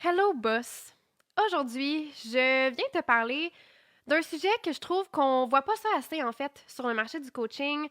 Hello boss! Aujourd'hui, je viens te parler d'un sujet que je trouve qu'on voit pas ça assez en fait sur le marché du coaching.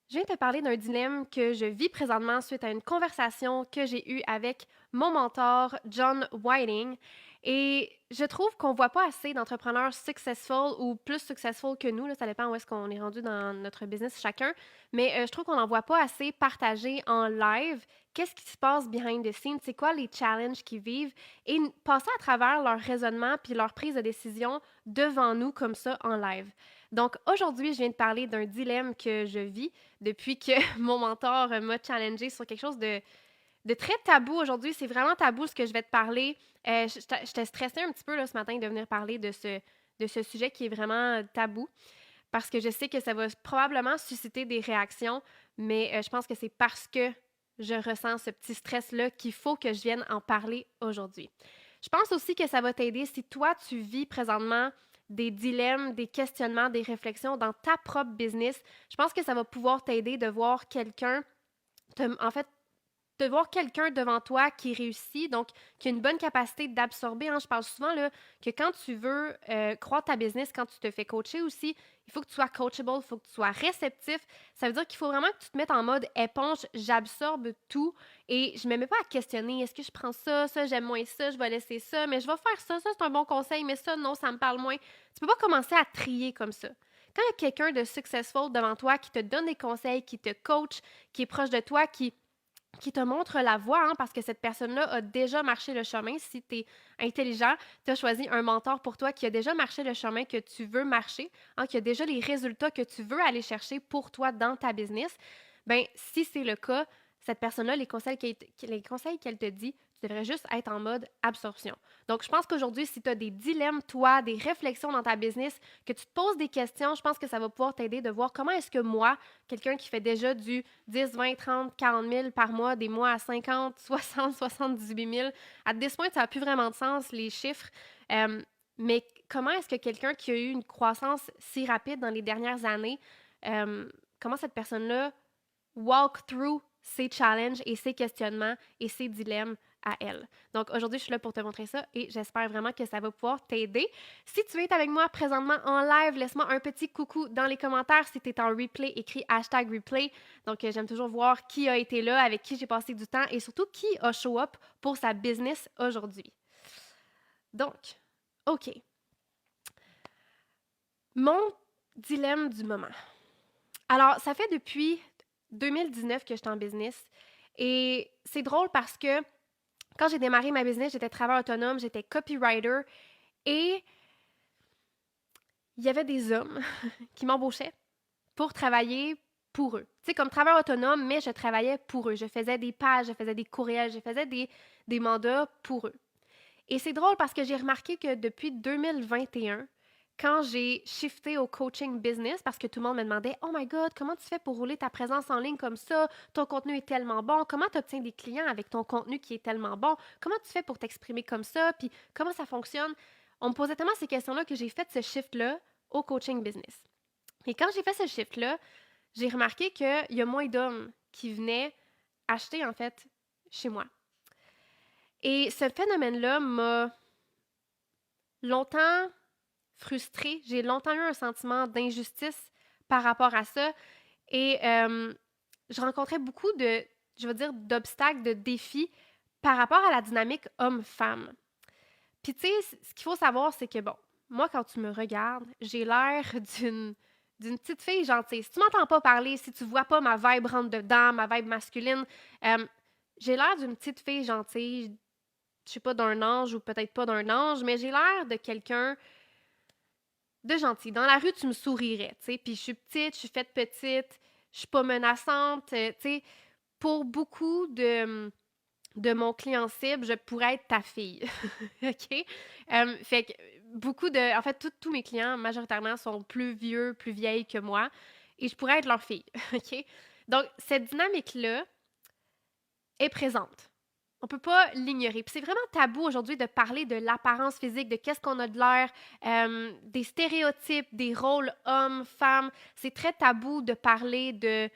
Je viens te parler d'un dilemme que je vis présentement suite à une conversation que j'ai eue avec mon mentor, John Whiting. Et je trouve qu'on voit pas assez d'entrepreneurs successful ou plus successful que nous, là, ça dépend où est-ce qu'on est rendu dans notre business chacun, mais je trouve qu'on n'en voit pas assez partagé en live. Qu'est-ce qui se passe behind the scenes? C'est quoi les challenges qu'ils vivent? Et passer à travers leur raisonnement puis leur prise de décision devant nous comme ça en live. Donc aujourd'hui, je viens de parler d'un dilemme que je vis depuis que mon mentor m'a challengé sur quelque chose de très tabou aujourd'hui. C'est vraiment tabou ce que je vais te parler. J'étais stressée un petit peu là, ce matin de venir parler de ce sujet qui est vraiment tabou parce que je sais que ça va probablement susciter des réactions, mais je pense que c'est parce que je ressens ce petit stress-là qu'il faut que je vienne en parler aujourd'hui. Je pense aussi que ça va t'aider si toi, tu vis présentement des dilemmes, des questionnements, des réflexions dans ta propre business. Je pense que ça va pouvoir t'aider de voir quelqu'un, en fait, de voir quelqu'un devant toi qui réussit, donc qui a une bonne capacité d'absorber. Hein. Je parle souvent là, que quand tu veux croître ta business, quand tu te fais coacher aussi, il faut que tu sois coachable, il faut que tu sois réceptif. Ça veut dire qu'il faut vraiment que tu te mettes en mode éponge, j'absorbe tout et je ne me mets pas à questionner, est-ce que je prends ça, ça j'aime moins ça, je vais laisser ça, mais je vais faire ça, ça c'est un bon conseil, mais ça non, ça me parle moins. Tu peux pas commencer à trier comme ça. Quand il y a quelqu'un de successful devant toi qui te donne des conseils, qui te coach, qui est proche de toi, qui te montre la voie, hein, parce que cette personne-là a déjà marché le chemin. Si tu es intelligent, tu as choisi un mentor pour toi qui a déjà marché le chemin que tu veux marcher, hein, qui a déjà les résultats que tu veux aller chercher pour toi dans ta business. Ben, si c'est le cas, cette personne-là, les conseils qu'elle te dit, tu devrais juste être en mode absorption. Donc, je pense qu'aujourd'hui, si tu as des dilemmes, toi, des réflexions dans ta business, que tu te poses des questions, je pense que ça va pouvoir t'aider de voir comment est-ce que moi, quelqu'un qui fait déjà du 10, 20, 30, 40 000 par mois, des mois à 50, 60, 78 000. À this point, ça n'a plus vraiment de sens, les chiffres. Euh, mais comment est-ce que quelqu'un qui a eu une croissance si rapide dans les dernières années, euh, comment cette personne-là walk through ses challenges et ses questionnements et ses dilemmes à elle. Donc aujourd'hui, je suis là pour te montrer ça et j'espère vraiment que ça va pouvoir t'aider. Si tu es avec moi présentement en live, laisse-moi un petit coucou dans les commentaires. Si tu es en replay, écris hashtag replay. Donc j'aime toujours voir qui a été là, avec qui j'ai passé du temps et surtout qui a show up pour sa business aujourd'hui. Donc, OK. Mon dilemme du moment. Alors, ça fait depuis 2019 que je suis en business et c'est drôle parce que quand j'ai démarré ma business, j'étais travailleur autonome, j'étais copywriter et il y avait des hommes qui m'embauchaient pour travailler pour eux. Tu sais, comme travailleur autonome, mais je travaillais pour eux. Je faisais des pages, je faisais des courriels, je faisais des mandats pour eux. Et c'est drôle parce que j'ai remarqué que depuis 2021, quand j'ai shifté au coaching business, parce que tout le monde me demandait Oh my God, comment tu fais pour rouler ta présence en ligne comme ça? Ton contenu est tellement bon. Comment tu obtiens des clients avec ton contenu qui est tellement bon? Comment tu fais pour t'exprimer comme ça? Puis comment ça fonctionne? On me posait tellement ces questions-là que j'ai fait ce shift-là au coaching business. Et quand j'ai fait ce shift-là, j'ai remarqué qu'il y a moins d'hommes qui venaient acheter en fait chez moi. Et ce phénomène-là m'a longtemps frustrée. J'ai longtemps eu un sentiment d'injustice par rapport à ça. Et je rencontrais beaucoup je veux dire, d'obstacles, de défis par rapport à la dynamique homme-femme. Puis tu sais, ce qu'il faut savoir, c'est que bon, moi, quand tu me regardes, j'ai l'air d'une petite fille gentille. Si tu m'entends pas parler, si tu vois pas ma vibe rentre dedans, ma vibe masculine, euh, j'ai l'air d'une petite fille gentille, je sais pas, d'un ange ou peut-être pas d'un ange, mais j'ai l'air de quelqu'un de gentil. Dans la rue, tu me sourirais, tu sais, puis je suis petite, je suis faite petite, je suis pas menaçante, tu sais. Pour beaucoup de mon client cible, je pourrais être ta fille, OK? Fait que en fait, tous mes clients, majoritairement, sont plus vieux, plus vieilles que moi, et je pourrais être leur fille, OK? Donc, cette dynamique-là est présente. On peut pas l'ignorer. Puis c'est vraiment tabou aujourd'hui de parler de l'apparence physique, de qu'est-ce qu'on a de l'air, des stéréotypes, des rôles hommes, femmes. C'est très tabou de parler de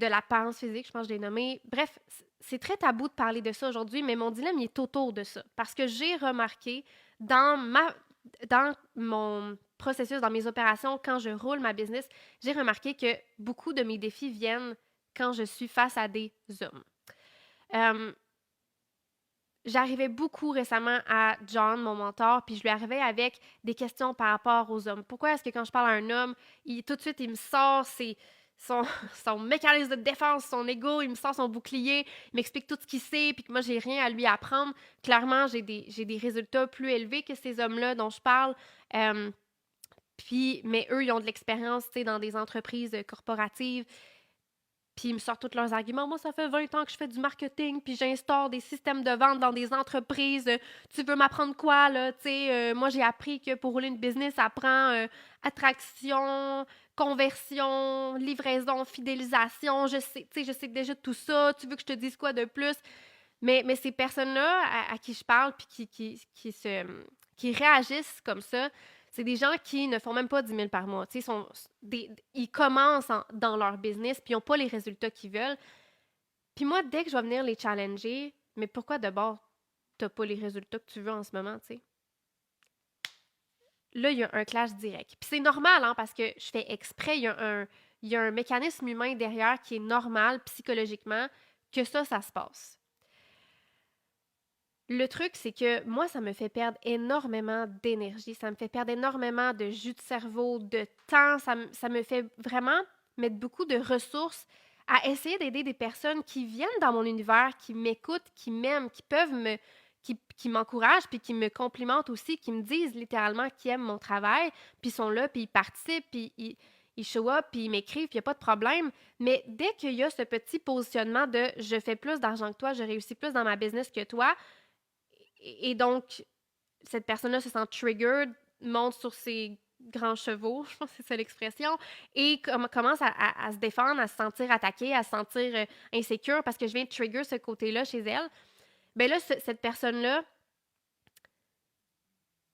l'apparence physique, je pense que je l'ai nommé. Bref, c'est très tabou de parler de ça aujourd'hui, mais mon dilemme, il est autour de ça. Parce que j'ai remarqué dans mon processus, dans mes opérations, quand je roule ma business, j'ai remarqué que beaucoup de mes défis viennent quand je suis face à des hommes. Euh, J'arrivais beaucoup récemment à John, mon mentor, puis je lui arrivais avec des questions par rapport aux hommes. Pourquoi est-ce que quand je parle à un homme, tout de suite, il me sort son, son mécanisme de défense, son ego, il me sort son bouclier, il m'explique tout ce qu'il sait, puis que moi, j'ai rien à lui apprendre. Clairement, j'ai des résultats plus élevés que ces hommes-là dont je parle. Euh, mais eux, ils ont de l'expérience, tu sais, dans des entreprises corporatives. Puis ils me sortent tous leurs arguments. Moi, ça fait 20 ans que je fais du marketing, puis j'instaure des systèmes de vente dans des entreprises. Tu veux m'apprendre quoi, là? Tu sais, moi, j'ai appris que pour rouler une business, ça prend attraction, conversion, livraison, fidélisation. Je sais, tu sais, je sais déjà tout ça. Tu veux que je te dise quoi de plus? Mais ces personnes-là à qui je parle, puis qui réagissent comme ça, c'est des gens qui ne font même pas 10 000 par mois. Ils commencent dans leur business, puis ils n'ont pas les résultats qu'ils veulent. Puis moi, dès que je vais venir les challenger, mais pourquoi d'abord t'as pas les résultats que tu veux en ce moment, tu sais? Là, il y a un clash direct. Puis c'est normal, hein, parce que je fais exprès, il y a un mécanisme humain derrière qui est normal psychologiquement que ça se passe. Le truc, c'est que moi, ça me fait perdre énormément d'énergie, ça me fait perdre énormément de jus de cerveau, de temps, ça me fait vraiment mettre beaucoup de ressources à essayer d'aider des personnes qui viennent dans mon univers, qui m'écoutent, qui m'aiment, qui m'encouragent, puis qui me complimentent aussi, qui me disent littéralement qu'ils aiment mon travail, puis ils sont là, puis ils participent, puis ils show up, puis ils m'écrivent, puis il n'y a pas de problème. Mais dès qu'il y a ce petit positionnement de je fais plus d'argent que toi, je réussis plus dans ma business que toi, et donc, cette personne-là se sent triggered, monte sur ses grands chevaux, je pense que c'est ça l'expression, et commence à se défendre, à se sentir attaquée, à se sentir insécure parce que je viens de trigger ce côté-là chez elle. Ben là, cette personne-là,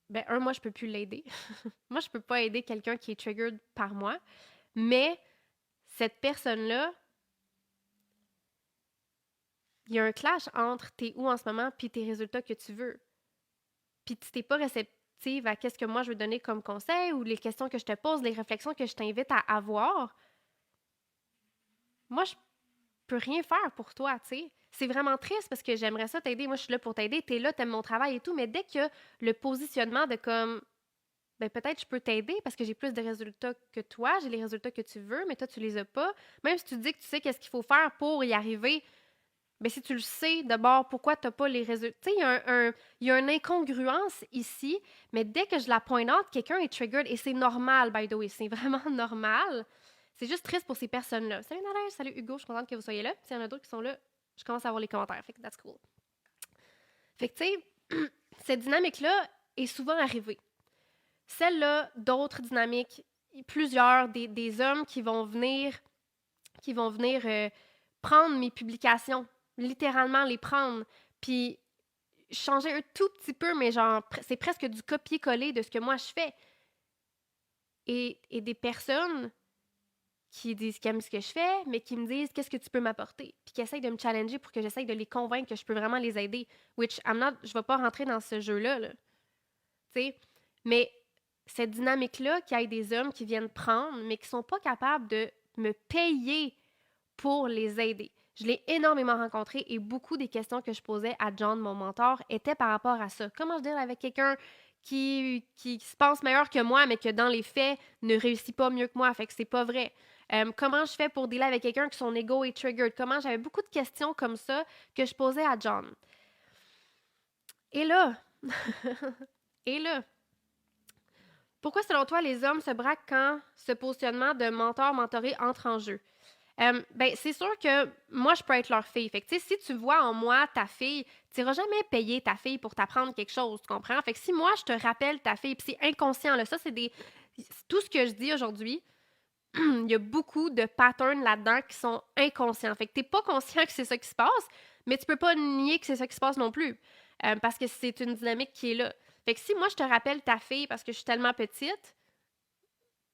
ben moi, je peux plus l'aider. Moi, je peux pas aider quelqu'un qui est triggered par moi, mais cette personne-là, il y a un clash entre t'es où en ce moment puis tes résultats que tu veux. Puis tu t'es pas réceptive à qu'est-ce que moi je veux donner comme conseil ou les questions que je te pose, les réflexions que je t'invite à avoir, moi, je peux rien faire pour toi, tu sais. C'est vraiment triste parce que j'aimerais ça t'aider. Moi, je suis là pour t'aider. T'es là, t'aimes mon travail et tout. Mais dès qu'il y a le positionnement de comme, ben peut-être je peux t'aider parce que j'ai plus de résultats que toi, j'ai les résultats que tu veux, mais toi, tu les as pas. Même si tu dis que tu sais qu'est-ce qu'il faut faire pour y arriver, mais si tu le sais, d'abord, pourquoi tu n'as pas les résultats? Tu sais, il y a une incongruence ici, mais dès que je la pointe out, quelqu'un est triggered et c'est normal, by the way. C'est vraiment normal. C'est juste triste pour ces personnes-là. Salut Nadège, salut Hugo, je suis contente que vous soyez là. S'il y en a d'autres qui sont là, je commence à voir les commentaires. Fait que that's cool. Fait que, tu sais, cette dynamique-là est souvent arrivée. Celle-là, d'autres dynamiques, plusieurs, des hommes qui vont venir prendre mes publications, littéralement les prendre, puis changer un tout petit peu, mais genre, c'est presque du copier-coller de ce que moi je fais. Et des personnes qui disent qu'ils aiment ce que je fais, mais qui me disent qu'est-ce que tu peux m'apporter, puis qui essayent de me challenger pour que j'essaye de les convaincre que je peux vraiment les aider. Which je vais pas rentrer dans ce jeu-là, là. Tu sais, mais cette dynamique-là, qu'il y ait des hommes qui viennent prendre, mais qui sont pas capables de me payer pour les aider. Je l'ai énormément rencontré et beaucoup des questions que je posais à John, mon mentor, étaient par rapport à ça. Comment je deal avec quelqu'un qui se pense meilleur que moi, mais que dans les faits ne réussit pas mieux que moi, fait que c'est pas vrai. Comment je fais pour dealer avec quelqu'un que son ego est triggered? Comment j'avais beaucoup de questions comme ça que je posais à John. Et là, et là, pourquoi selon toi les hommes se braquent quand ce positionnement de mentor-mentoré entre en jeu? Ben, c'est sûr que moi, je peux être leur fille. Fait que, tu sais, si tu vois en moi ta fille, tu n'iras jamais payer ta fille pour t'apprendre quelque chose, tu comprends? Fait que si moi, je te rappelle ta fille, puis c'est inconscient, là, ça, c'est des... Tout ce que je dis aujourd'hui, il y a beaucoup de patterns là-dedans qui sont inconscients. Fait que t'es pas conscient que c'est ça qui se passe, mais tu peux pas nier que c'est ça qui se passe non plus. Parce que c'est une dynamique qui est là. Fait que si moi, je te rappelle ta fille parce que je suis tellement petite,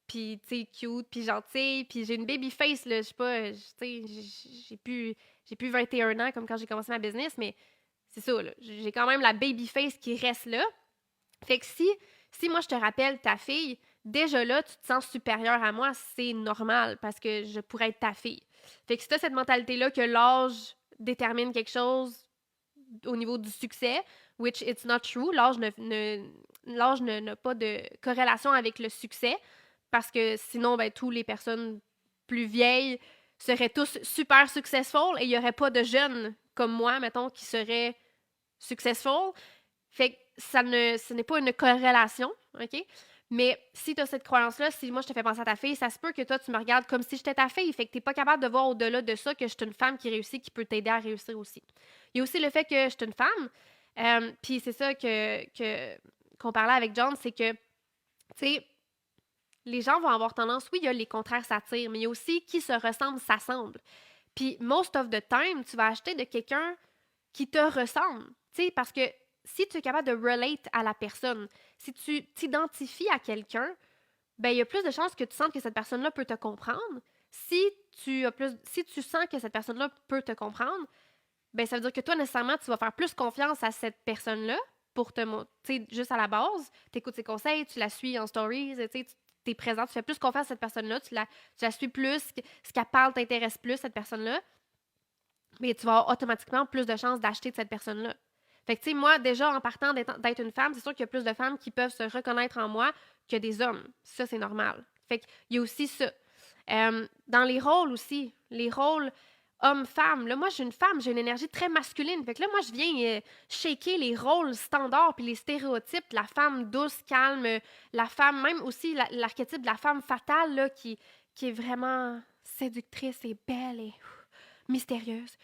puis tu sais, cute, puis gentille, puis j'ai une baby face, là, je sais pas, tu sais, j'ai plus 21 ans comme quand j'ai commencé ma business, mais c'est ça, là, j'ai quand même la baby face qui reste là. Fait que si moi je te rappelle ta fille, déjà là, tu te sens supérieure à moi, c'est normal parce que je pourrais être ta fille. Fait que si t'as cette mentalité-là que l'âge détermine quelque chose au niveau du succès, which it's not true, l'âge n'a pas de corrélation avec le succès parce que sinon, ben, toutes les personnes plus vieilles seraient tous super successful et il n'y aurait pas de jeunes comme moi, mettons, qui seraient successful. Fait que ce n'est pas une corrélation, OK? Mais si tu as cette croyance-là, si moi je te fais penser à ta fille, ça se peut que toi tu me regardes comme si j'étais ta fille. Fait que t'es pas capable de voir au-delà de ça que je suis une femme qui réussit, qui peut t'aider à réussir aussi. Il y a aussi le fait que je suis une femme. Puis c'est ça qu'on parlait avec John, c'est que, tu sais, les gens vont avoir tendance, oui, il y a les contraires s'attirent, mais il y a aussi qui se ressemble, s'assemble. Puis most of the time, tu vas acheter de quelqu'un qui te ressemble. Tu sais, parce que si tu es capable de relate à la personne, si tu t'identifies à quelqu'un, ben il y a plus de chances que tu sentes que cette personne-là peut te comprendre. Si tu sens que cette personne-là peut te comprendre, ben ça veut dire que toi, nécessairement, tu vas faire plus confiance à cette personne-là pour tu sais, juste à la base, tu écoutes ses conseils, tu la suis en stories, tu sais, tu es présent, tu fais plus confiance à cette personne-là, tu la suis plus, ce qu'elle parle t'intéresse plus, cette personne-là, mais tu vas avoir automatiquement plus de chances d'acheter de cette personne-là. Fait que, tu sais, moi, déjà, en partant d'être une femme, c'est sûr qu'il y a plus de femmes qui peuvent se reconnaître en moi que des hommes. Ça, c'est normal. Fait qu'il y a aussi ça. Dans les rôles aussi, les rôles homme-femme. Là, moi, je suis une femme, j'ai une énergie très masculine. Fait que là, moi, je viens shaker les rôles standards puis les stéréotypes. La femme douce, calme, la femme, même aussi l'archétype de la femme fatale, là, qui est vraiment séductrice et belle et mystérieuse.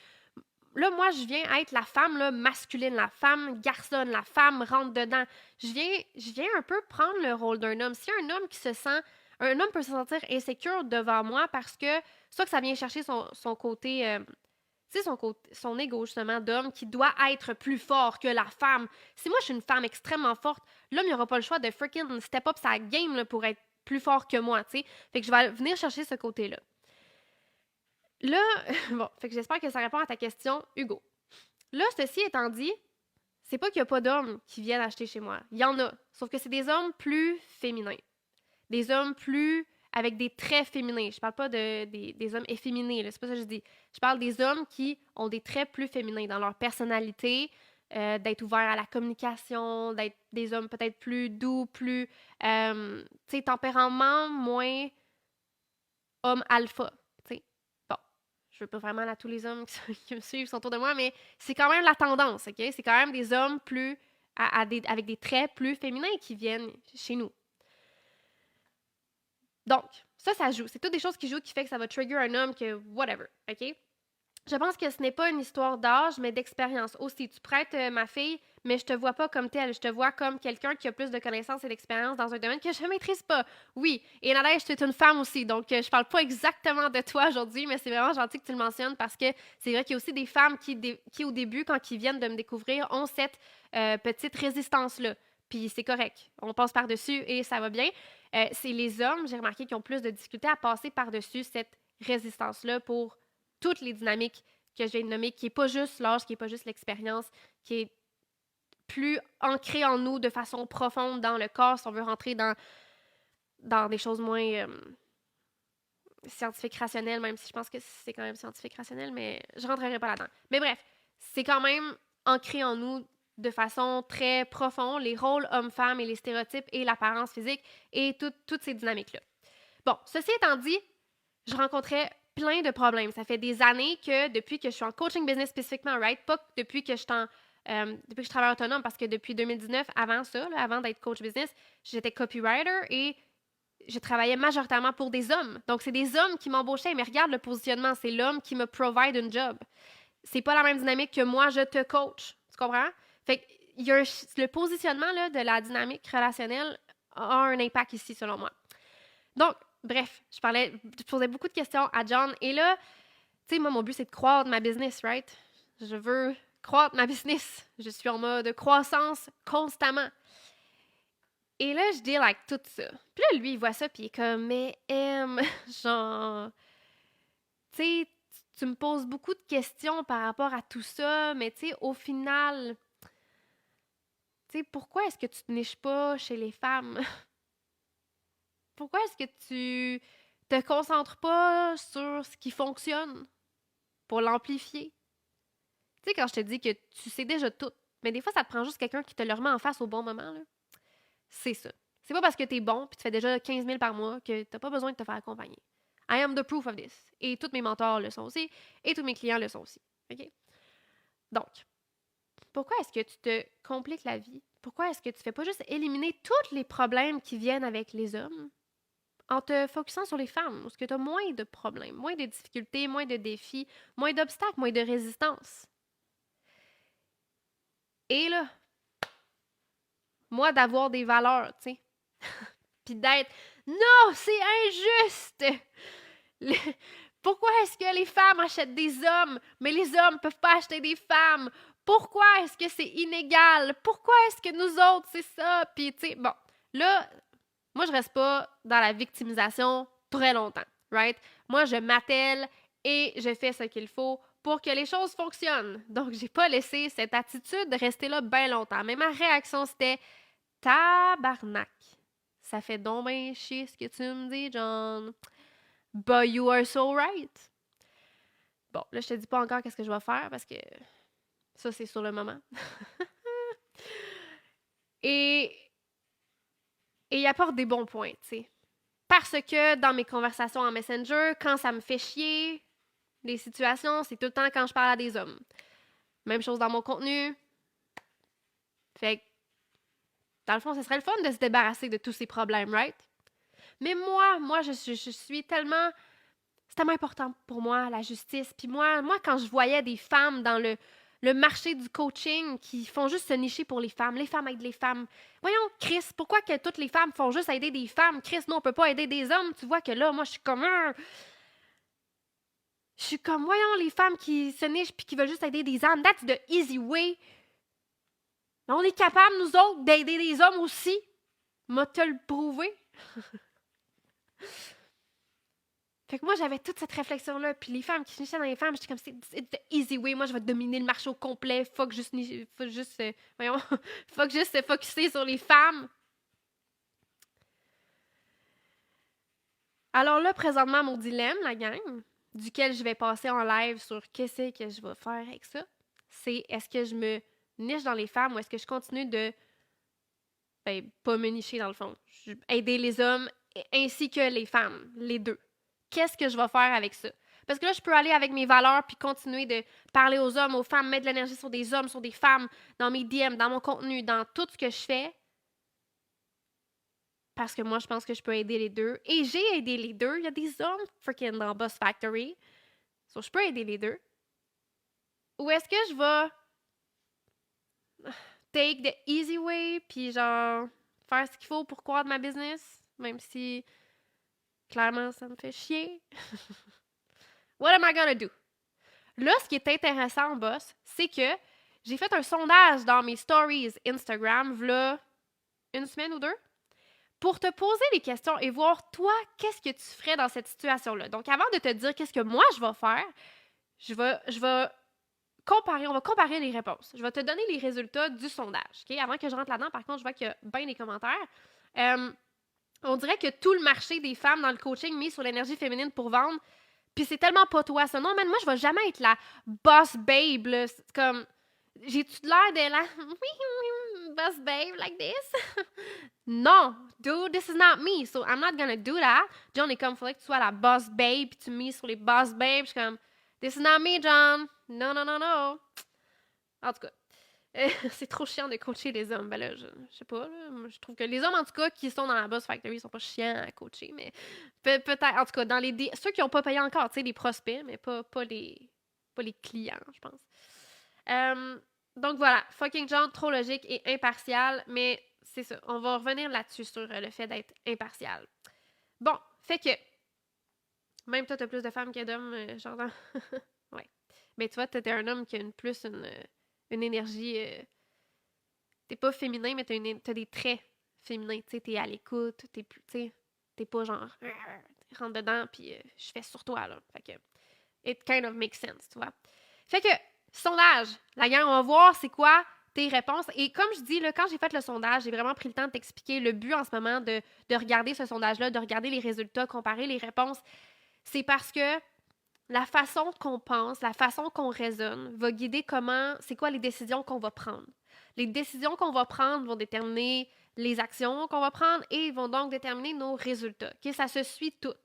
Là, moi, je viens être la femme là, masculine, la femme garçonne, la femme rentre dedans. Je viens un peu prendre le rôle d'un homme. Si un homme qui se sent... Un homme peut se sentir insécure devant moi parce que soit que ça vient chercher son côté... tu sais, son ego, justement, d'homme qui doit être plus fort que la femme. Si moi, je suis une femme extrêmement forte, l'homme, il n'aura pas le choix de freaking step up sa game là, pour être plus fort que moi, tu sais. Fait que je vais venir chercher ce côté-là. Là, bon, fait que j'espère que ça répond à ta question, Hugo. Là, ceci étant dit, c'est pas qu'il n'y a pas d'hommes qui viennent acheter chez moi. Il y en a. Sauf que c'est des hommes plus féminins. Des hommes plus avec des traits féminins. Je parle pas des hommes efféminés, là, c'est pas ça que je dis. Je parle des hommes qui ont des traits plus féminins dans leur personnalité, d'être ouverts à la communication, d'être des hommes peut-être plus doux, plus, tu sais, tempérament moins homme alpha. Bon, je veux pas vraiment à tous les hommes qui me suivent sont autour de moi, mais c'est quand même la tendance, OK? C'est quand même des hommes plus avec des traits plus féminins qui viennent chez nous. Donc, ça joue. C'est toutes des choses qui jouent qui fait que ça va trigger un homme que whatever, OK? Je pense que ce n'est pas une histoire d'âge, mais d'expérience aussi. Tu prêtes ma fille, mais je te vois pas comme telle. Je te vois comme quelqu'un qui a plus de connaissances et d'expérience dans un domaine que je ne maîtrise pas. Oui, et Nadège, tu es une femme aussi, donc je parle pas exactement de toi aujourd'hui, mais c'est vraiment gentil que tu le mentionnes parce que c'est vrai qu'il y a aussi des femmes qui au début, quand ils viennent de me découvrir, ont cette petite résistance-là. Puis c'est correct. On passe par-dessus et ça va bien. C'est les hommes, j'ai remarqué, qui ont plus de difficultés à passer par-dessus cette résistance-là pour toutes les dynamiques que je viens de nommer, qui n'est pas juste l'âge, qui n'est pas juste l'expérience, qui est plus ancrée en nous de façon profonde dans le corps, si on veut rentrer dans des choses moins scientifiques rationnelles, même si je pense que c'est quand même scientifique rationnel, mais je rentrerai pas là-dedans. Mais bref, c'est quand même ancré en nous de façon très profonde, les rôles hommes-femmes et les stéréotypes et l'apparence physique et toutes ces dynamiques-là. Bon, ceci étant dit, je rencontrais plein de problèmes. Ça fait des années que depuis que je suis en coaching business spécifiquement, right? Pas depuis que depuis que je travaille autonome, parce que depuis 2019, avant ça, là, avant d'être coach business, j'étais copywriter et je travaillais majoritairement pour des hommes. Donc, c'est des hommes qui m'embauchaient. Mais regarde le positionnement, c'est l'homme qui me provide une job. C'est pas la même dynamique que moi, je te coach. Tu comprends? Fait que le positionnement là, de la dynamique relationnelle a un impact ici, selon moi. Donc, bref, je posais beaucoup de questions à John. Et là, tu sais, moi, mon but, c'est de croître ma business, right? Je veux croître ma business. Je suis en mode croissance constamment. Et là, je deal avec tout ça. Puis là, lui, il voit ça, puis il est comme, mais genre, tu sais, tu me poses beaucoup de questions par rapport à tout ça, mais tu sais, au final, tu sais, pourquoi est-ce que tu te niches pas chez les femmes? Pourquoi est-ce que tu te concentres pas sur ce qui fonctionne pour l'amplifier? Tu sais, quand je te dis que tu sais déjà tout, mais des fois, ça te prend juste quelqu'un qui te le remet en face au bon moment, là. C'est ça. C'est pas parce que t'es bon puis tu fais déjà 15 000 par mois que t'as pas besoin de te faire accompagner. I am the proof of this. Et tous mes mentors le sont aussi. Et tous mes clients le sont aussi. OK? Donc, pourquoi est-ce que tu te compliques la vie? Pourquoi est-ce que tu fais pas juste éliminer tous les problèmes qui viennent avec les hommes en te focusant sur les femmes? Parce que tu as moins de problèmes, moins de difficultés, moins de défis, moins d'obstacles, moins de résistance. Et là, moi, d'avoir des valeurs, tu sais, puis d'être non, c'est injuste! Le- Pourquoi est-ce que les femmes achètent des hommes, mais les hommes peuvent pas acheter des femmes? Pourquoi est-ce que c'est inégal? Pourquoi est-ce que nous autres, c'est ça? Puis, tu sais, bon, là, moi, je reste pas dans la victimisation très longtemps, right? Moi, je m'attelle et je fais ce qu'il faut pour que les choses fonctionnent. Donc, j'ai pas laissé cette attitude de rester là bien longtemps. Mais ma réaction, c'était tabarnak. Ça fait donc bien chier ce que tu me dis, John. But you are so right. Bon, là, je te dis pas encore qu'est-ce que je vais faire parce que ça, c'est sur le moment. et il apporte des bons points, tu sais. Parce que dans mes conversations en Messenger, quand ça me fait chier, les situations, c'est tout le temps quand je parle à des hommes. Même chose dans mon contenu. Fait que, dans le fond, ce serait le fun de se débarrasser de tous ces problèmes, right? Mais moi, je suis tellement... C'est tellement important pour moi, la justice. Puis moi, quand je voyais des femmes dans le marché du coaching qui font juste se nicher pour les femmes aident les femmes. Voyons, Chris, pourquoi que toutes les femmes font juste aider des femmes? Chris, nous, on peut pas aider des hommes. Tu vois que là, moi, je suis comme... Je suis comme, voyons, les femmes qui se nichent puis qui veulent juste aider des hommes. That's the easy way. On est capable, nous autres, d'aider des hommes aussi. M'a te le prouvé. Fait que moi, j'avais toute cette réflexion-là. Puis les femmes qui se nichaient dans les femmes, j'étais comme, c'est the easy way. Moi, je vais dominer le marché au complet. Fuck juste, voyons, fuck juste se focusser sur les femmes. Alors là, présentement, mon dilemme, la gang, duquel je vais passer en live sur qu'est-ce que je vais faire avec ça, c'est est-ce que je me niche dans les femmes ou est-ce que je continue de, ben, pas me nicher dans le fond, aider les hommes ainsi que les femmes, les deux. Qu'est-ce que je vais faire avec ça? Parce que là, je peux aller avec mes valeurs puis continuer de parler aux hommes, aux femmes, mettre de l'énergie sur des hommes, sur des femmes, dans mes DM, dans mon contenu, dans tout ce que je fais. Parce que moi, je pense que je peux aider les deux. Et j'ai aidé les deux. Il y a des hommes freaking dans Boss Factory. So, je peux aider les deux. Ou est-ce que je vais take the easy way puis genre faire ce qu'il faut pour croître ma business, même si clairement ça me fait chier. What am I gonna do? Là, ce qui est intéressant, boss, c'est que j'ai fait un sondage dans mes stories Instagram, v'là une semaine ou deux, pour te poser les questions et voir, toi, qu'est-ce que tu ferais dans cette situation-là. Donc, avant de te dire qu'est-ce que moi, je vais faire, je vais comparer, on va comparer les réponses. Je vais te donner les résultats du sondage. OK? Avant que je rentre là-dedans, par contre, je vois qu'il y a bien des commentaires. On dirait que tout le marché des femmes dans le coaching mis sur l'énergie féminine pour vendre, puis c'est tellement pas toi, ça. Non, man, moi, je vais jamais être la boss babe, là. C'est comme... J'ai-tu l'air de la... boss babe like this? Non, dude, this is not me. So, I'm not gonna do that. John est comme, faudrait que tu sois la boss babe, puis tu mises sur les boss babes. Je suis comme, this is not me, John. Non, non, non, non. En tout cas, c'est trop chiant de coacher les hommes. Ben là, je sais pas. Là, je trouve que les hommes, en tout cas, qui sont dans la Boss Factory, sont pas chiants à coacher. Mais peut-être, en tout cas, dans les ceux qui n'ont pas payé encore, tu sais, les prospects, mais pas les clients, je pense. Donc voilà, fucking John, trop logique et impartial. Mais c'est ça, on va revenir là-dessus sur le fait d'être impartial. Bon, fait que même toi, t'as plus de femmes que d'hommes, genre dans... ouais. Mais tu vois, t'es un homme qui a une énergie... t'es pas féminin, mais t'as des traits féminin. Tu sais, t'es à l'écoute, tu sais, t'es pas genre, rentre dedans, puis je fais sur toi, là. Fait que, it kind of makes sense, tu vois. Fait que, sondage. La gang, on va voir c'est quoi tes réponses. Et comme je dis, là, quand j'ai fait le sondage, j'ai vraiment pris le temps de t'expliquer le but en ce moment de regarder ce sondage-là, de regarder les résultats, comparer les réponses. C'est parce que la façon qu'on pense, la façon qu'on raisonne va guider c'est quoi les décisions qu'on va prendre. Les décisions qu'on va prendre vont déterminer les actions qu'on va prendre et vont donc déterminer nos résultats. Okay? Ça se suit tout.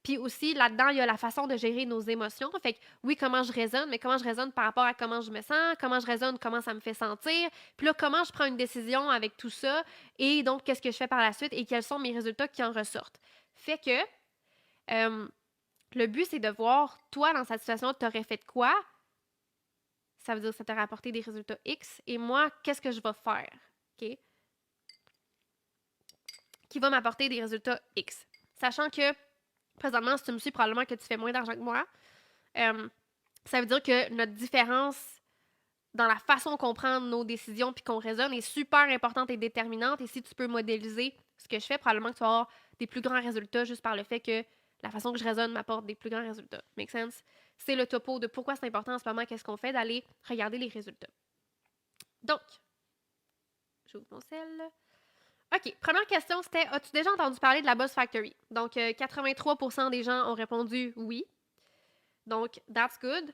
Puis aussi, là-dedans, il y a la façon de gérer nos émotions. Fait que oui, comment je raisonne, mais comment je raisonne par rapport à comment je me sens, comment je raisonne, comment ça me fait sentir. Puis là, comment je prends une décision avec tout ça et donc, qu'est-ce que je fais par la suite et quels sont mes résultats qui en ressortent. Fait que le but, c'est de voir, toi, dans cette situation, tu aurais fait quoi? Ça veut dire que ça t'aurait apporté des résultats X. Et moi, qu'est-ce que je vais faire? OK? Qui va m'apporter des résultats X. Sachant que, présentement, si tu me suis, probablement que tu fais moins d'argent que moi. Ça veut dire que notre différence dans la façon qu'on prend nos décisions puis qu'on raisonne est super importante et déterminante. Et si tu peux modéliser ce que je fais, probablement que tu vas avoir des plus grands résultats juste par le fait que la façon que je raisonne m'apporte des plus grands résultats. Make sense? C'est le topo de pourquoi c'est important en ce moment, qu'est-ce qu'on fait, d'aller regarder les résultats. Donc, j'ouvre mon cell. OK, première question, c'était, as-tu déjà entendu parler de la Buzz Factory? Donc, 83% des gens ont répondu oui. Donc, that's good.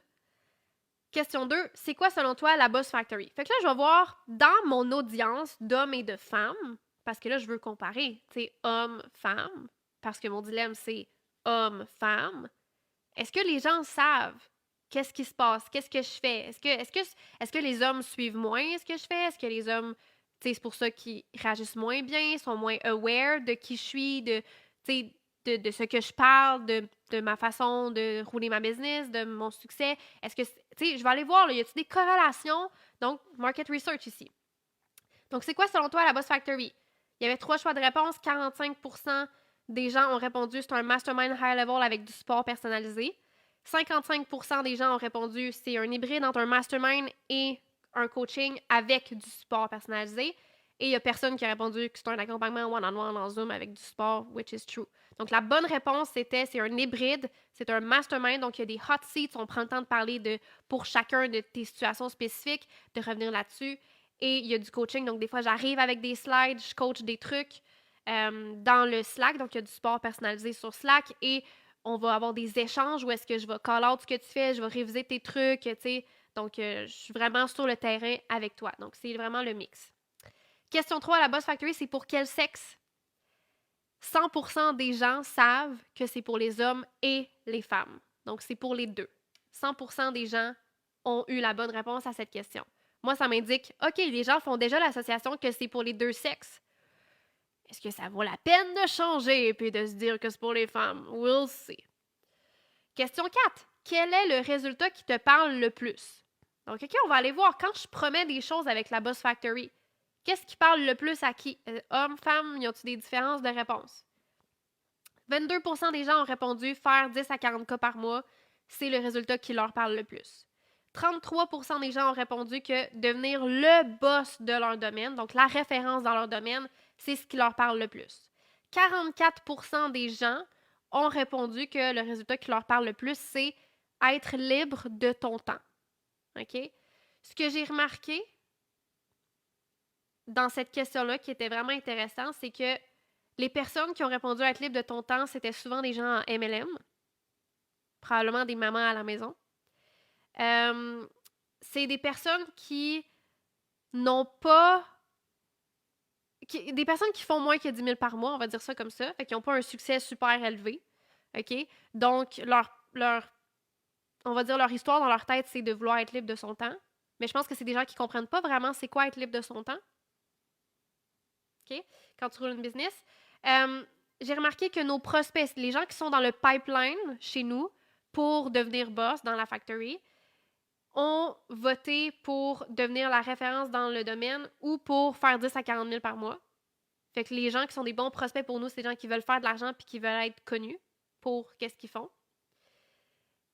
Question 2, c'est quoi selon toi la Buzz Factory? Fait que là, je vais voir dans mon audience d'hommes et de femmes, parce que là, je veux comparer, tu sais, hommes-femmes, parce que mon dilemme, c'est homme-femme. Est-ce que les gens savent qu'est-ce qui se passe? Qu'est-ce que je fais? Est-ce que les hommes suivent moins ce que je fais? Est-ce que les hommes, tu sais, c'est pour ça qu'ils réagissent moins bien, sont moins aware de qui je suis, tu sais, de ce que je parle, de ma façon de rouler ma business, de mon succès? Est-ce que, tu sais, je vais aller voir, là, y a-t-il des corrélations? Donc, market research ici. Donc, c'est quoi selon toi la Boss Factory? Il y avait 3 choix de réponse. 45% des gens ont répondu c'est un mastermind high level avec du support personnalisé. 55% des gens ont répondu c'est un hybride entre un mastermind et un coaching avec du support personnalisé. Et il n'y a personne qui a répondu que c'est un accompagnement one-on-one en Zoom avec du support, which is true. Donc, la bonne réponse, c'est un hybride, c'est un mastermind. Donc, il y a des hot seats, on prend le temps de parler pour chacun de tes situations spécifiques, de revenir là-dessus. Et il y a du coaching, donc des fois, j'arrive avec des slides, je coach des trucs dans le Slack. Donc, il y a du support personnalisé sur Slack et on va avoir des échanges où est-ce que je vais call out ce que tu fais, je vais réviser tes trucs, tu sais. Donc, je suis vraiment sur le terrain avec toi. Donc, c'est vraiment le mix. Question 3, la Boss Factory, c'est pour quel sexe? 100% des gens savent que c'est pour les hommes et les femmes. Donc, c'est pour les deux. 100% des gens ont eu la bonne réponse à cette question. Moi, ça m'indique, OK, les gens font déjà l'association que c'est pour les deux sexes. Est-ce que ça vaut la peine de changer et de se dire que c'est pour les femmes? We'll see. Question 4. Quel est le résultat qui te parle le plus? Donc, OK, on va aller voir quand je promets des choses avec la Boss Factory. Qu'est-ce qui parle le plus à qui? Hommes, femmes, y a-t-il des différences de réponse? 22% des gens ont répondu faire 10 à 40 cas par mois, c'est le résultat qui leur parle le plus. 33% des gens ont répondu que devenir le boss de leur domaine, donc la référence dans leur domaine, c'est ce qui leur parle le plus. 44% des gens ont répondu que le résultat qui leur parle le plus, c'est être libre de ton temps. OK? Ce que j'ai remarqué dans cette question-là qui était vraiment intéressant, c'est que les personnes qui ont répondu à être libre de ton temps, c'était souvent des gens en MLM, probablement des mamans à la maison. C'est des personnes qui n'ont pas... des personnes qui font moins que 10 000 par mois, on va dire ça comme ça, fait qu'ils n'ont pas un succès super élevé. OK? Donc, on va dire leur histoire dans leur tête, c'est de vouloir être libre de son temps. Mais je pense que c'est des gens qui ne comprennent pas vraiment c'est quoi être libre de son temps. OK? Quand tu roules une business. J'ai remarqué que nos prospects, les gens qui sont dans le pipeline chez nous pour devenir boss dans la factory, ont voté pour devenir la référence dans le domaine ou pour faire 10 à 40 000 par mois. Fait que les gens qui sont des bons prospects pour nous, c'est des gens qui veulent faire de l'argent puis qui veulent être connus pour qu'est-ce qu'ils font.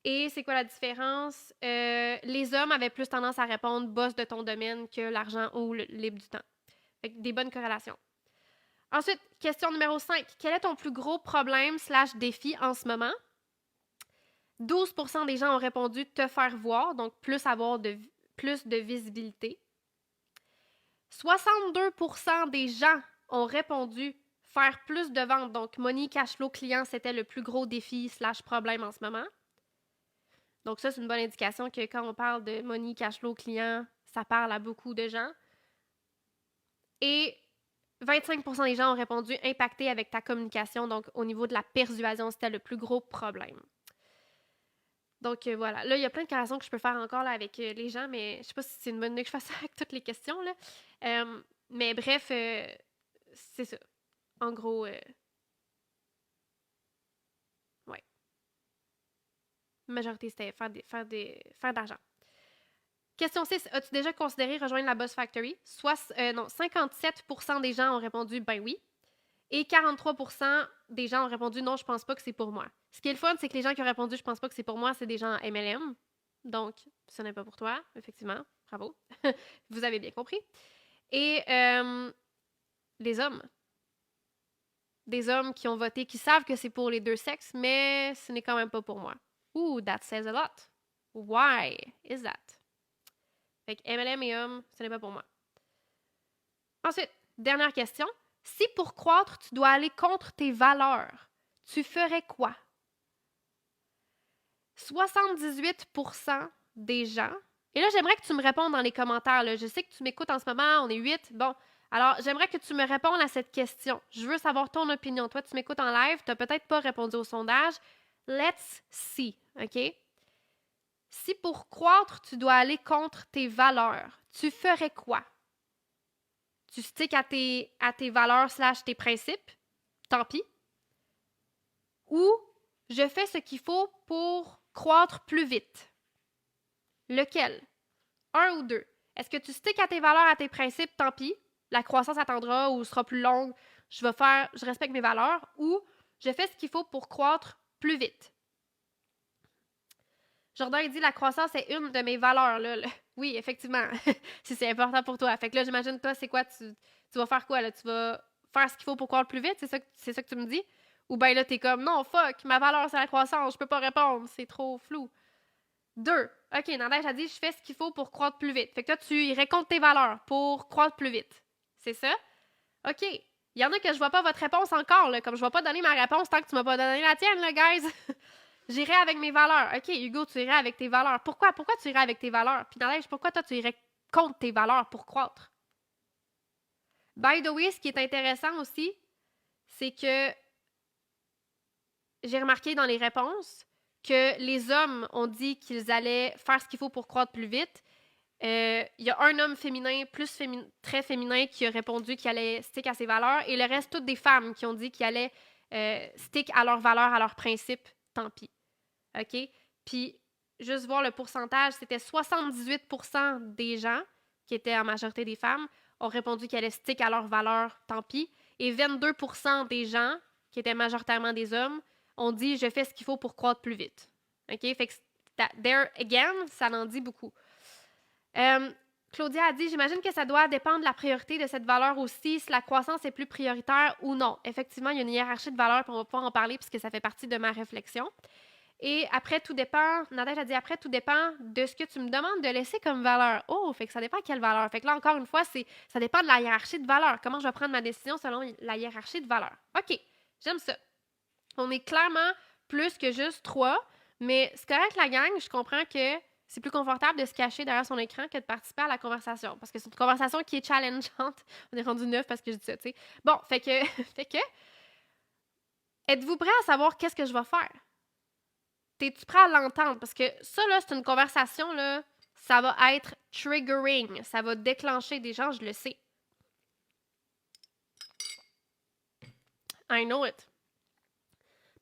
Et c'est quoi la différence? Les hommes avaient plus tendance à répondre boss de ton domaine que l'argent ou le libre du temps. Fait que des bonnes corrélations. Ensuite, question numéro 5. Quel est ton plus gros problème / défi en ce moment? 12% des gens ont répondu te faire voir, donc plus de visibilité. 62% des gens ont répondu faire plus de ventes, donc money, cash flow, client, c'était le plus gros défi / problème en ce moment. Donc ça, c'est une bonne indication que quand on parle de money, cash flow, client, ça parle à beaucoup de gens. Et 25% des gens ont répondu impacté avec ta communication, donc au niveau de la persuasion, c'était le plus gros problème. Donc voilà, là, il y a plein de corrélations que je peux faire encore là, avec les gens, mais je sais pas si c'est une bonne idée que je fasse ça avec toutes les questions. Là. Mais bref, c'est ça. En gros, ouais. Majorité, c'était faire de l'argent. Question 6. As-tu déjà considéré rejoindre la Boss Factory? 57% des gens ont répondu ben oui. Et 43% des gens ont répondu non, je pense pas que c'est pour moi. Ce qui est le fun, c'est que les gens qui ont répondu je pense pas que c'est pour moi, c'est des gens MLM. Donc, ce n'est pas pour toi, effectivement. Bravo. Vous avez bien compris. Et les hommes. Des hommes qui ont voté, qui savent que c'est pour les deux sexes, mais ce n'est quand même pas pour moi. Ooh, that says a lot. Why is that? Fait que MLM et hommes, ce n'est pas pour moi. Ensuite, dernière question. Si pour croître, tu dois aller contre tes valeurs, tu ferais quoi? 78% des gens. Et là, j'aimerais que tu me répondes dans les commentaires. Là. Je sais que tu m'écoutes en ce moment, on est 8. Bon, alors j'aimerais que tu me répondes à cette question. Je veux savoir ton opinion. Toi, tu m'écoutes en live, tu n'as peut-être pas répondu au sondage. Let's see, OK? Si pour croître, tu dois aller contre tes valeurs, tu ferais quoi? Tu sticks à tes valeurs / tes principes, tant pis. Ou je fais ce qu'il faut pour croître plus vite. Lequel? Un ou deux? Est-ce que tu sticks à tes valeurs, à tes principes, tant pis, la croissance attendra ou sera plus longue, je respecte mes valeurs, ou je fais ce qu'il faut pour croître plus vite? Jordan, il dit la croissance est une de mes valeurs. Là. Oui, effectivement, si c'est important pour toi. Fait que là, j'imagine, toi, c'est quoi? Tu vas faire quoi? Là? Tu vas faire ce qu'il faut pour croître plus vite? C'est ça que tu me dis? Ou bien là, t'es comme, non, fuck, ma valeur, c'est la croissance, je peux pas répondre, c'est trop flou. 2. OK, Nadège a dit, je fais ce qu'il faut pour croître plus vite. Fait que toi, tu irais contre tes valeurs pour croître plus vite. C'est ça? OK. Il y en a que je vois pas votre réponse encore, là, comme je vais pas donner ma réponse tant que tu m'as pas donné la tienne, là, guys. J'irai avec mes valeurs. OK, Hugo, tu irais avec tes valeurs. Pourquoi? Pourquoi tu irais avec tes valeurs? Puis Nadège, pourquoi toi, tu irais contre tes valeurs pour croître? By the way, ce qui est intéressant aussi, c'est que j'ai remarqué dans les réponses que les hommes ont dit qu'ils allaient faire ce qu'il faut pour croître plus vite. Il y a un homme féminin, très féminin, qui a répondu qu'il allait stick à ses valeurs, et le reste, toutes des femmes qui ont dit qu'ils allaient stick à leurs valeurs, à leurs principes, tant pis. OK? Puis, juste voir le pourcentage, c'était 78% des gens, qui étaient en majorité des femmes, ont répondu qu'ils allaient stick à leurs valeurs, tant pis, et 22% des gens, qui étaient majoritairement des hommes, ont dit je fais ce qu'il faut pour croître plus vite. OK? Fait que there again, ça en dit beaucoup. Claudia a dit j'imagine que ça doit dépendre de la priorité de cette valeur aussi, si la croissance est plus prioritaire ou non. Effectivement, il y a une hiérarchie de valeurs, puis on va pouvoir en parler puisque ça fait partie de ma réflexion. Et après, tout dépend, Nadège a dit après, tout dépend de ce que tu me demandes de laisser comme valeur. Oh, fait que ça dépend quelle valeur. Fait que là, encore une fois, ça dépend de la hiérarchie de valeurs. Comment je vais prendre ma décision selon la hiérarchie de valeurs. OK, j'aime ça. On est clairement plus que juste 3, mais c'est correct la gang, je comprends que c'est plus confortable de se cacher derrière son écran que de participer à la conversation, parce que c'est une conversation qui est challengeante. On est rendu 9 parce que je dis ça, tu sais. Bon, fait que, êtes-vous prêts à savoir qu'est-ce que je vais faire? T'es-tu prêt à l'entendre? Parce que ça, là, c'est une conversation, là, ça va être triggering, ça va déclencher des gens, je le sais. I know it.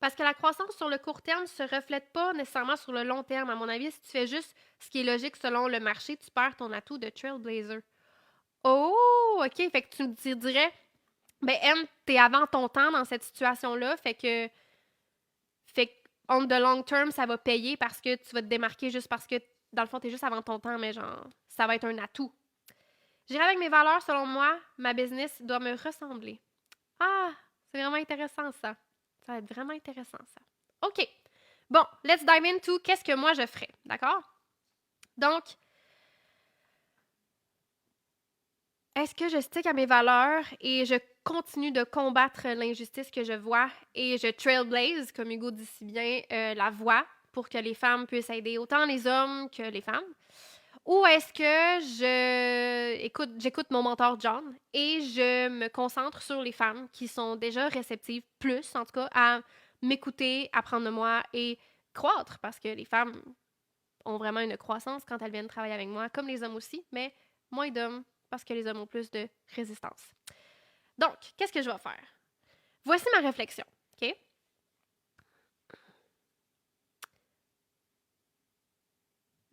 Parce que la croissance sur le court terme ne se reflète pas nécessairement sur le long terme. À mon avis, si tu fais juste ce qui est logique selon le marché, tu perds ton atout de trailblazer. Oh, OK. Fait que tu me dirais, ben, M, t'es avant ton temps dans cette situation-là. Fait que, on the long term, ça va payer parce que tu vas te démarquer juste parce que, dans le fond, t'es juste avant ton temps, mais genre, ça va être un atout. J'irai avec mes valeurs, selon moi, ma business doit me ressembler. Ah, c'est vraiment intéressant ça. Ça va être vraiment intéressant ça. OK. Bon, let's dive into qu'est-ce que moi je ferais, d'accord? Donc, est-ce que je stick à mes valeurs et je continue de combattre l'injustice que je vois et je trailblaze, comme Hugo dit si bien, la voie pour que les femmes puissent aider autant les hommes que les femmes? Ou est-ce que j'écoute mon mentor John et je me concentre sur les femmes qui sont déjà réceptives, plus en tout cas, à m'écouter, apprendre de moi et croître, parce que les femmes ont vraiment une croissance quand elles viennent travailler avec moi, comme les hommes aussi, mais moins d'hommes parce que les hommes ont plus de résistance. Donc, qu'est-ce que je vais faire? Voici ma réflexion, OK?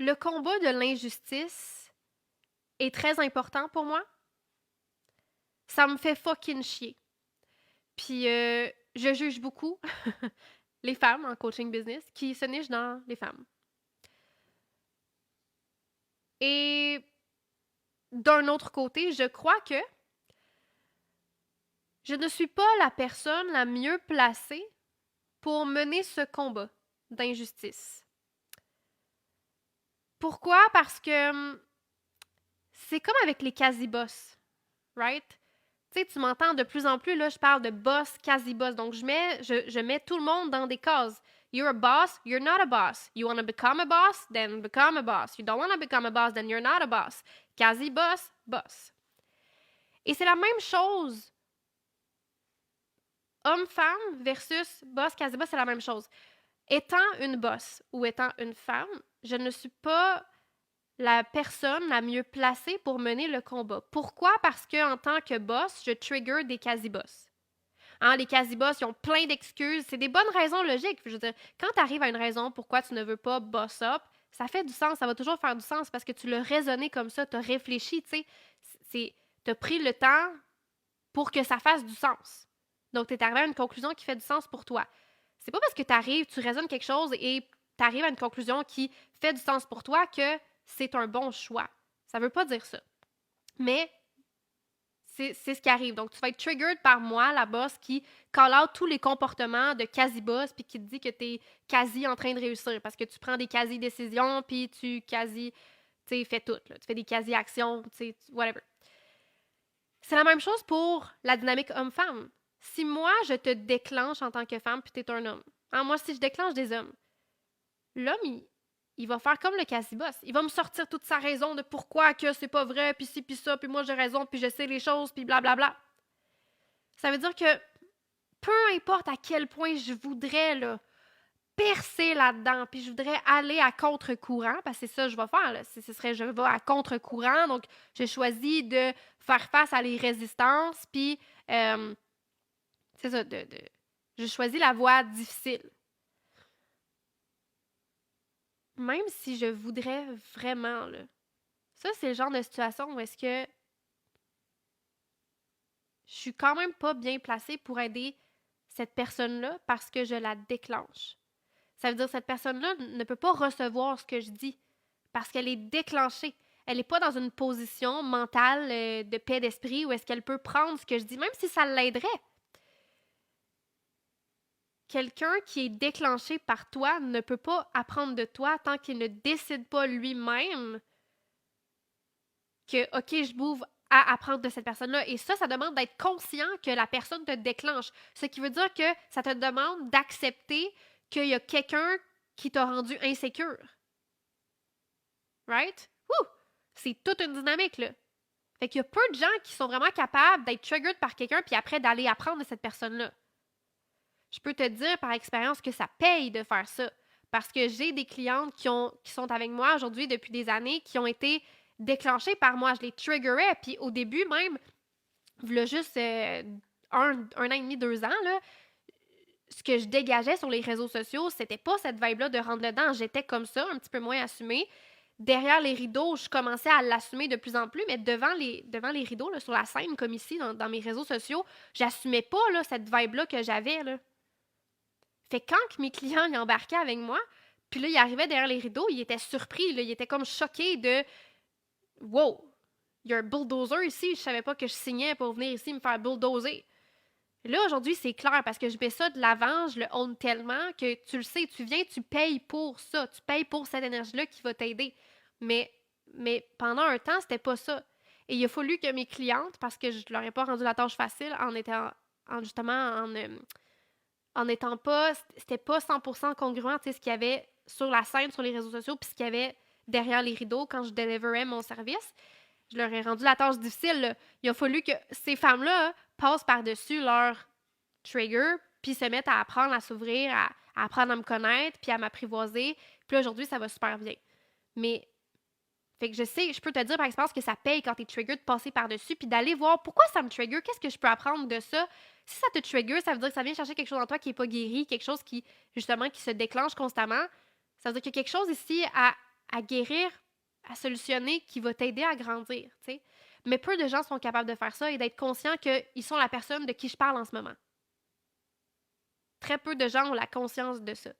Le combat de l'injustice est très important pour moi. Ça me fait fucking chier. Puis, je juge beaucoup les femmes en coaching business qui se nichent dans les femmes. Et d'un autre côté, je crois que je ne suis pas la personne la mieux placée pour mener ce combat d'injustice. Pourquoi? Parce que c'est comme avec les quasi-boss, right? Tu sais, tu m'entends de plus en plus, là, je parle de boss, quasi-boss. Donc, je mets tout le monde dans des cases. You're a boss, you're not a boss. You want to become a boss, then become a boss. You don't want to become a boss, then you're not a boss. Quasi-boss, boss. Et c'est la même chose. Homme-femme versus boss, quasi-boss, c'est la même chose. Étant une boss ou étant une femme, je ne suis pas la personne la mieux placée pour mener le combat. Pourquoi? Parce que en tant que boss, je trigger des quasi-boss. Hein, les quasi-boss, ils ont plein d'excuses. C'est des bonnes raisons logiques. Je veux dire, quand tu arrives à une raison pourquoi tu ne veux pas boss up, ça fait du sens. Ça va toujours faire du sens parce que tu l'as raisonné comme ça, tu as réfléchi, tu sais. Tu as pris le temps pour que ça fasse du sens. Donc, tu es arrivé à une conclusion qui fait du sens pour toi. C'est pas parce que tu arrives, tu raisonnes quelque chose et tu arrives à une conclusion qui fait du sens pour toi que c'est un bon choix. Ça veut pas dire ça. Mais c'est ce qui arrive. Donc, tu vas être triggered par moi, la boss, qui call out tous les comportements de quasi-boss, puis qui te dit que tu es quasi en train de réussir parce que tu prends des quasi-décisions, puis tu quasi, tu sais, fais tout. Là. Tu fais des quasi-actions, tu sais, whatever. C'est la même chose pour la dynamique homme-femme. Si moi, je te déclenche en tant que femme, puis tu es un homme, hein, moi, si je déclenche des hommes, l'homme, il va faire comme le quasi-boss. Il va me sortir toute sa raison de pourquoi que c'est pas vrai, puis ci, puis ça, puis moi j'ai raison, puis je sais les choses, puis blablabla. Ça veut dire que peu importe à quel point je voudrais là, percer là-dedans, puis je voudrais aller à contre-courant, parce que c'est ça que je vais faire, là. Ce serait je vais à contre-courant, donc j'ai choisi de faire face à les résistances, puis c'est ça, j'ai choisi la voie difficile. Même si je voudrais vraiment, là, ça, c'est le genre de situation où est-ce que je suis quand même pas bien placée pour aider cette personne-là parce que je la déclenche. Ça veut dire que cette personne-là ne peut pas recevoir ce que je dis parce qu'elle est déclenchée. Elle n'est pas dans une position mentale de paix d'esprit où est-ce qu'elle peut prendre ce que je dis, même si ça l'aiderait. Quelqu'un qui est déclenché par toi ne peut pas apprendre de toi tant qu'il ne décide pas lui-même que, OK, je m'ouvre à apprendre de cette personne-là. Et ça demande d'être conscient que la personne te déclenche. Ce qui veut dire que ça te demande d'accepter qu'il y a quelqu'un qui t'a rendu insécure. Right? Wouh! C'est toute une dynamique, là. Fait qu'il y a peu de gens qui sont vraiment capables d'être triggered par quelqu'un puis après d'aller apprendre de cette personne-là. Je peux te dire par expérience que ça paye de faire ça. Parce que j'ai des clientes qui sont avec moi aujourd'hui depuis des années qui ont été déclenchées par moi. Je les triggerais. Puis au début, même, il y a juste un an et demi, 2 ans, là, ce que je dégageais sur les réseaux sociaux, c'était pas cette vibe-là de rentrer dedans. J'étais comme ça, un petit peu moins assumée. Derrière les rideaux, je commençais à l'assumer de plus en plus, mais devant les rideaux, là, sur la scène, comme ici, dans mes réseaux sociaux, j'assumais pas là, cette vibe-là que j'avais. Là. Fait que quand mes clients y embarquaient avec moi, puis là, ils arrivaient derrière les rideaux, ils étaient surpris, là, ils étaient comme choqués de wow, il y a un bulldozer ici, je savais pas que je signais pour venir ici me faire bulldozer. Là, aujourd'hui, c'est clair parce que je mets ça de l'avant, je le own tellement que tu le sais, tu viens, tu payes pour ça, tu payes pour cette énergie-là qui va t'aider. Mais, mais pendant un temps, c'était pas ça. Et il a fallu que mes clientes, parce que je leur ai pas rendu la tâche facile en étant, justement, en étant pas, c'était pas 100% congruent, tu sais, ce qu'il y avait sur la scène, sur les réseaux sociaux, puis ce qu'il y avait derrière les rideaux quand je délivrais mon service. Je leur ai rendu la tâche difficile, là. Il a fallu que ces femmes-là passent par-dessus leur trigger, puis se mettent à apprendre à s'ouvrir, à apprendre à me connaître, puis à m'apprivoiser. Puis là, aujourd'hui, ça va super bien. Mais, fait que je sais, je peux te dire par expérience que ça paye quand t'es trigger de passer par-dessus, puis d'aller voir pourquoi ça me trigger, qu'est-ce que je peux apprendre de ça. Si ça te trigger, ça veut dire que ça vient chercher quelque chose en toi qui n'est pas guéri, quelque chose qui, justement, qui se déclenche constamment. Ça veut dire qu'il y a quelque chose ici à guérir, à solutionner, qui va t'aider à grandir, tu sais. Mais peu de gens sont capables de faire ça et d'être conscients qu'ils sont la personne de qui je parle en ce moment. Très peu de gens ont la conscience de ça.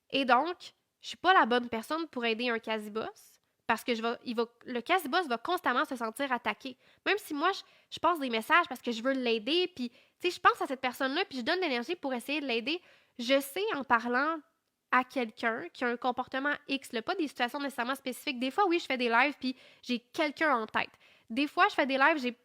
Et donc, je suis pas la bonne personne pour aider un quasi-boss parce que le quasi-boss va constamment se sentir attaqué. Même si moi, je passe des messages parce que je veux l'aider, puis, tu sais, je pense à cette personne-là, puis je donne de l'énergie pour essayer de l'aider, je sais en parlant à quelqu'un qui a un comportement X, là, pas des situations nécessairement spécifiques. Des fois, oui, je fais des lives, puis j'ai quelqu'un en tête. Des fois, je fais des lives,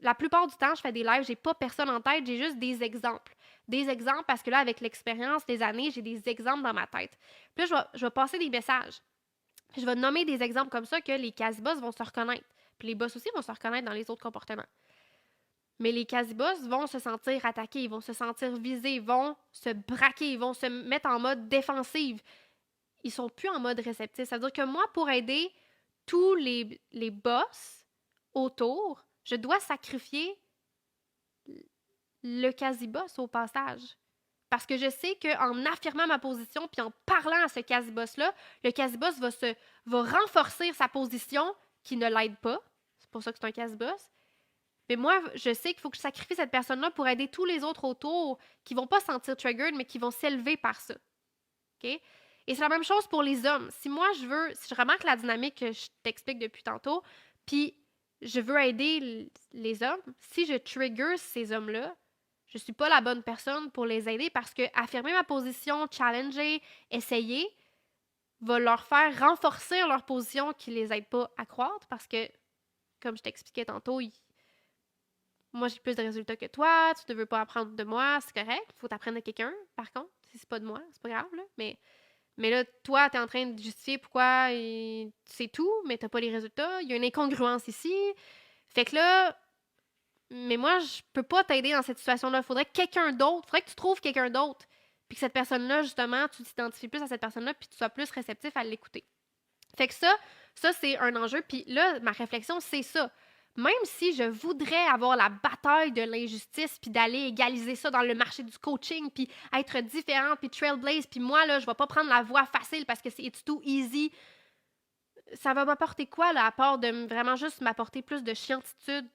la plupart du temps, je fais des lives, j'ai pas personne en tête, j'ai juste des exemples. Des exemples parce que là, avec l'expérience des années, j'ai des exemples dans ma tête. Puis là, je vais passer des messages. Je vais nommer des exemples comme ça que les quasi-boss vont se reconnaître. Puis les boss aussi vont se reconnaître dans les autres comportements. Mais les quasi-boss vont se sentir attaqués, ils vont se sentir visés, ils vont se braquer, ils vont se mettre en mode défensive. Ils sont plus en mode réceptif. Ça veut dire que moi, pour aider tous les boss autour, je dois sacrifier le quasi-boss au passage. Parce que je sais qu'en affirmant ma position puis en parlant à ce quasi-boss-là, le quasi-boss va renforcer sa position qui ne l'aide pas. C'est pour ça que c'est un quasi-boss. Mais moi, je sais qu'il faut que je sacrifie cette personne-là pour aider tous les autres autour qui vont pas se sentir triggered, mais qui vont s'élever par ça. OK? Et c'est la même chose pour les hommes. Si moi, si je remarque la dynamique que je t'explique depuis tantôt, puis je veux aider les hommes, si je trigger ces hommes-là, je suis pas la bonne personne pour les aider parce que affirmer ma position, challenger, essayer, va leur faire renforcer leur position qui les aide pas à croître parce que, comme je t'expliquais tantôt, moi j'ai plus de résultats que toi, tu ne veux pas apprendre de moi, c'est correct, il faut t'apprendre de quelqu'un, par contre, si c'est pas de moi, c'est pas grave, là, mais là, toi, tu es en train de justifier pourquoi c'est tout, mais t'as pas les résultats, il y a une incongruence ici, fait que là, mais moi, je peux pas t'aider dans cette situation-là. Il faudrait que quelqu'un d'autre, faudrait que tu trouves quelqu'un d'autre. Puis que cette personne-là, justement, tu t'identifies plus à cette personne-là, puis tu sois plus réceptif à l'écouter. Fait que ça, c'est un enjeu. Puis là, ma réflexion, c'est ça. Même si je voudrais avoir la bataille de l'injustice, puis d'aller égaliser ça dans le marché du coaching, puis être différent, puis trailblaze, puis moi, là, je vais pas prendre la voie facile parce que c'est it's too easy. Ça va m'apporter quoi, là, à part de vraiment juste m'apporter plus de chiantitude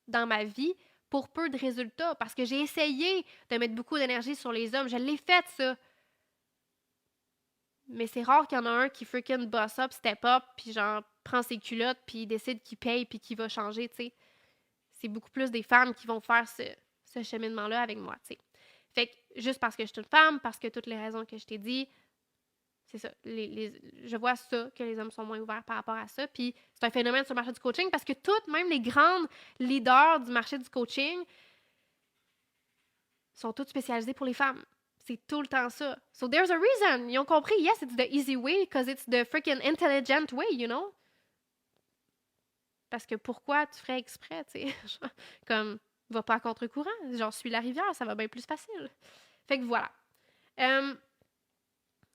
dans ma vie pour peu de résultats parce que j'ai essayé de mettre beaucoup d'énergie sur les hommes. Je l'ai fait, ça. Mais c'est rare qu'il y en a un qui freaking boss up, step up, puis genre prend ses culottes, puis il décide qu'il paye, puis qu'il va changer, tu sais. C'est beaucoup plus des femmes qui vont faire ce cheminement-là avec moi, tu sais. Fait que juste parce que je suis une femme, parce que toutes les raisons que je t'ai dit, c'est ça. Je vois ça, que les hommes sont moins ouverts par rapport à ça. Puis c'est un phénomène sur le marché du coaching parce que toutes, même les grandes leaders du marché du coaching, sont toutes spécialisées pour les femmes. C'est tout le temps ça. So there's a reason. Ils ont compris, yes, it's the easy way because it's the freaking intelligent way, you know? Parce que pourquoi tu ferais exprès, tu sais? Comme, va pas à contre-courant. Genre, suis la rivière, ça va bien plus facile. Fait que voilà.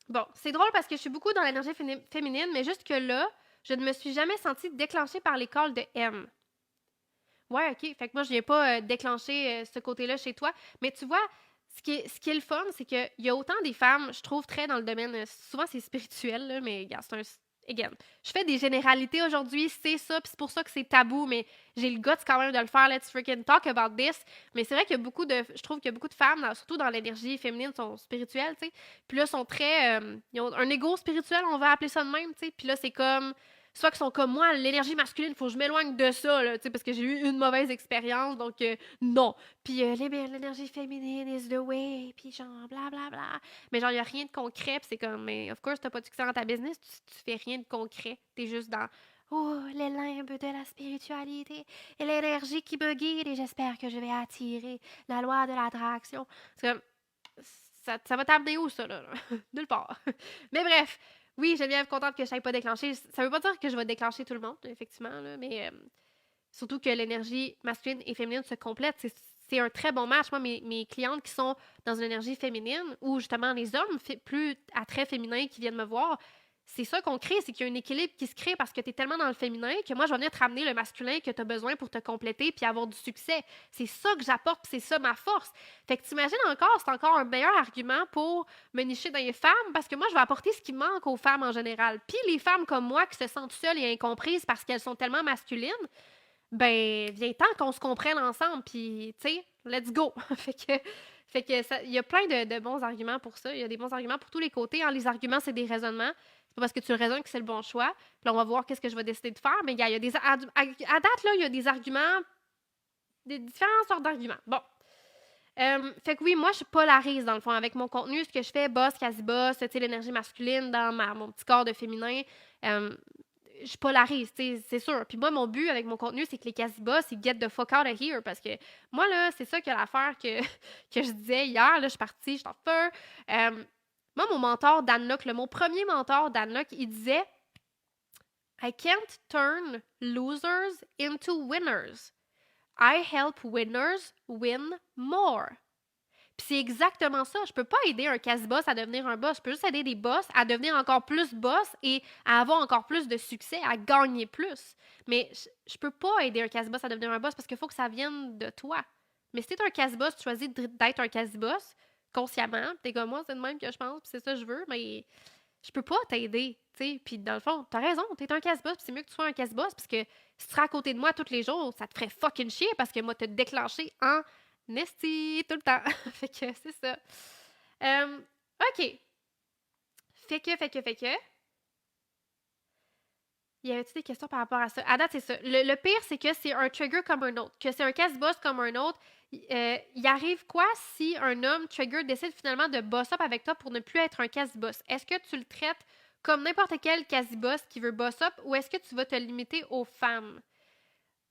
Bon, c'est drôle parce que je suis beaucoup dans l'énergie féminine, mais juste que là, je ne me suis jamais sentie déclenchée par l'école de M. Ouais, OK. Fait que moi, je viens pas déclencher ce côté-là chez toi. Mais tu vois, ce qui est le fun, c'est qu'il y a autant des femmes, je trouve, très dans le domaine, souvent c'est spirituel, là, mais regarde, c'est un... Again, je fais des généralités aujourd'hui, c'est ça, puis c'est pour ça que c'est tabou, mais j'ai le guts quand même de le faire, let's freaking talk about this. Mais c'est vrai qu'il y a je trouve qu'il y a beaucoup de femmes, surtout dans l'énergie féminine, sont spirituelles, tu sais. Puis là, sont très, ils ont un ego spirituel, on va appeler ça de même, tu sais. Puis là, c'est comme, soit qui sont comme moi, l'énergie masculine, il faut que je m'éloigne de ça, là, parce que j'ai eu une mauvaise expérience, donc non. Puis l'énergie féminine is the way, puis genre blablabla. Bla, bla. Mais genre, il n'y a rien de concret, puis c'est comme, mais of course, t'as pas de succès dans ta business, tu fais rien de concret. T'es juste dans, oh, les limbes de la spiritualité et l'énergie qui me guide, et j'espère que je vais attirer la loi de l'attraction. C'est comme, ça va t'amener où, ça, là? Nulle part. Mais bref, oui, Geneviève, contente que je n'aille pas déclencher. Ça veut pas dire que je vais déclencher tout le monde, effectivement, là, mais surtout que l'énergie masculine et féminine se complètent. C'est un très bon match. Moi, mes clientes qui sont dans une énergie féminine, ou justement les hommes plus à trait féminin qui viennent me voir, c'est ça qu'on crée, c'est qu'il y a un équilibre qui se crée parce que tu es tellement dans le féminin que moi, je vais venir te ramener le masculin que tu as besoin pour te compléter puis avoir du succès. C'est ça que j'apporte, puis c'est ça ma force. Fait que t'imagines encore, c'est encore un meilleur argument pour me nicher dans les femmes parce que moi, je vais apporter ce qui manque aux femmes en général. Puis les femmes comme moi qui se sentent seules et incomprises parce qu'elles sont tellement masculines, ben, viens temps qu'on se comprenne ensemble, puis, tu sais, let's go! fait que il y a plein de bons arguments pour ça. Il y a des bons arguments pour tous les côtés. Hein. Les arguments, c'est des raisonnements. C'est pas parce que tu le raisonnes que c'est le bon choix. Puis là, on va voir qu'est-ce que je vais décider de faire. Mais il y a des... À date, là, il y a des arguments, des différentes sortes d'arguments. Bon. Fait que oui, moi, je polarise, dans le fond, avec mon contenu. Ce que je fais, boss, quasi-boss, tu sais, l'énergie masculine dans mon petit corps de féminin. Je polarise, c'est sûr. Puis moi, mon but avec mon contenu, c'est que les quasi-boss, ils get the fuck out of here. Parce que moi, là, c'est ça que l'affaire que je disais hier. Là, je suis partie, je suis en feu. Moi, mon mentor, Dan Locke, mon premier mentor, Dan Locke, il disait I can't turn losers into winners. I help winners win more. Puis c'est exactement ça. Je peux pas aider un quasi-boss à devenir un boss. Je peux juste aider des boss à devenir encore plus boss et à avoir encore plus de succès, à gagner plus. Mais je peux pas aider un quasi-boss à devenir un boss parce qu'il faut que ça vienne de toi. Mais si t'es un quasi-boss, tu choisis d'être un quasi-boss consciemment, t'es comme moi, c'est le même que je pense, puis c'est ça que je veux, mais je peux pas t'aider, tu sais. Puis dans le fond, t'as raison, t'es un casse-boss, puis c'est mieux que tu sois un casse-boss, parce que si tu serais à côté de moi tous les jours, ça te ferait fucking chier, parce que moi, t'as déclenché en nesty tout le temps. fait que c'est ça. OK. Fait que. Y avait-tu des questions par rapport à ça? À date, c'est ça. Le pire, c'est que c'est un trigger comme un autre. Que c'est un casse-boss comme un autre. Il arrive quoi si un homme trigger décide finalement de boss up avec toi pour ne plus être un casse-boss? Est-ce que tu le traites comme n'importe quel quasi-boss qui veut boss up ou est-ce que tu vas te limiter aux femmes?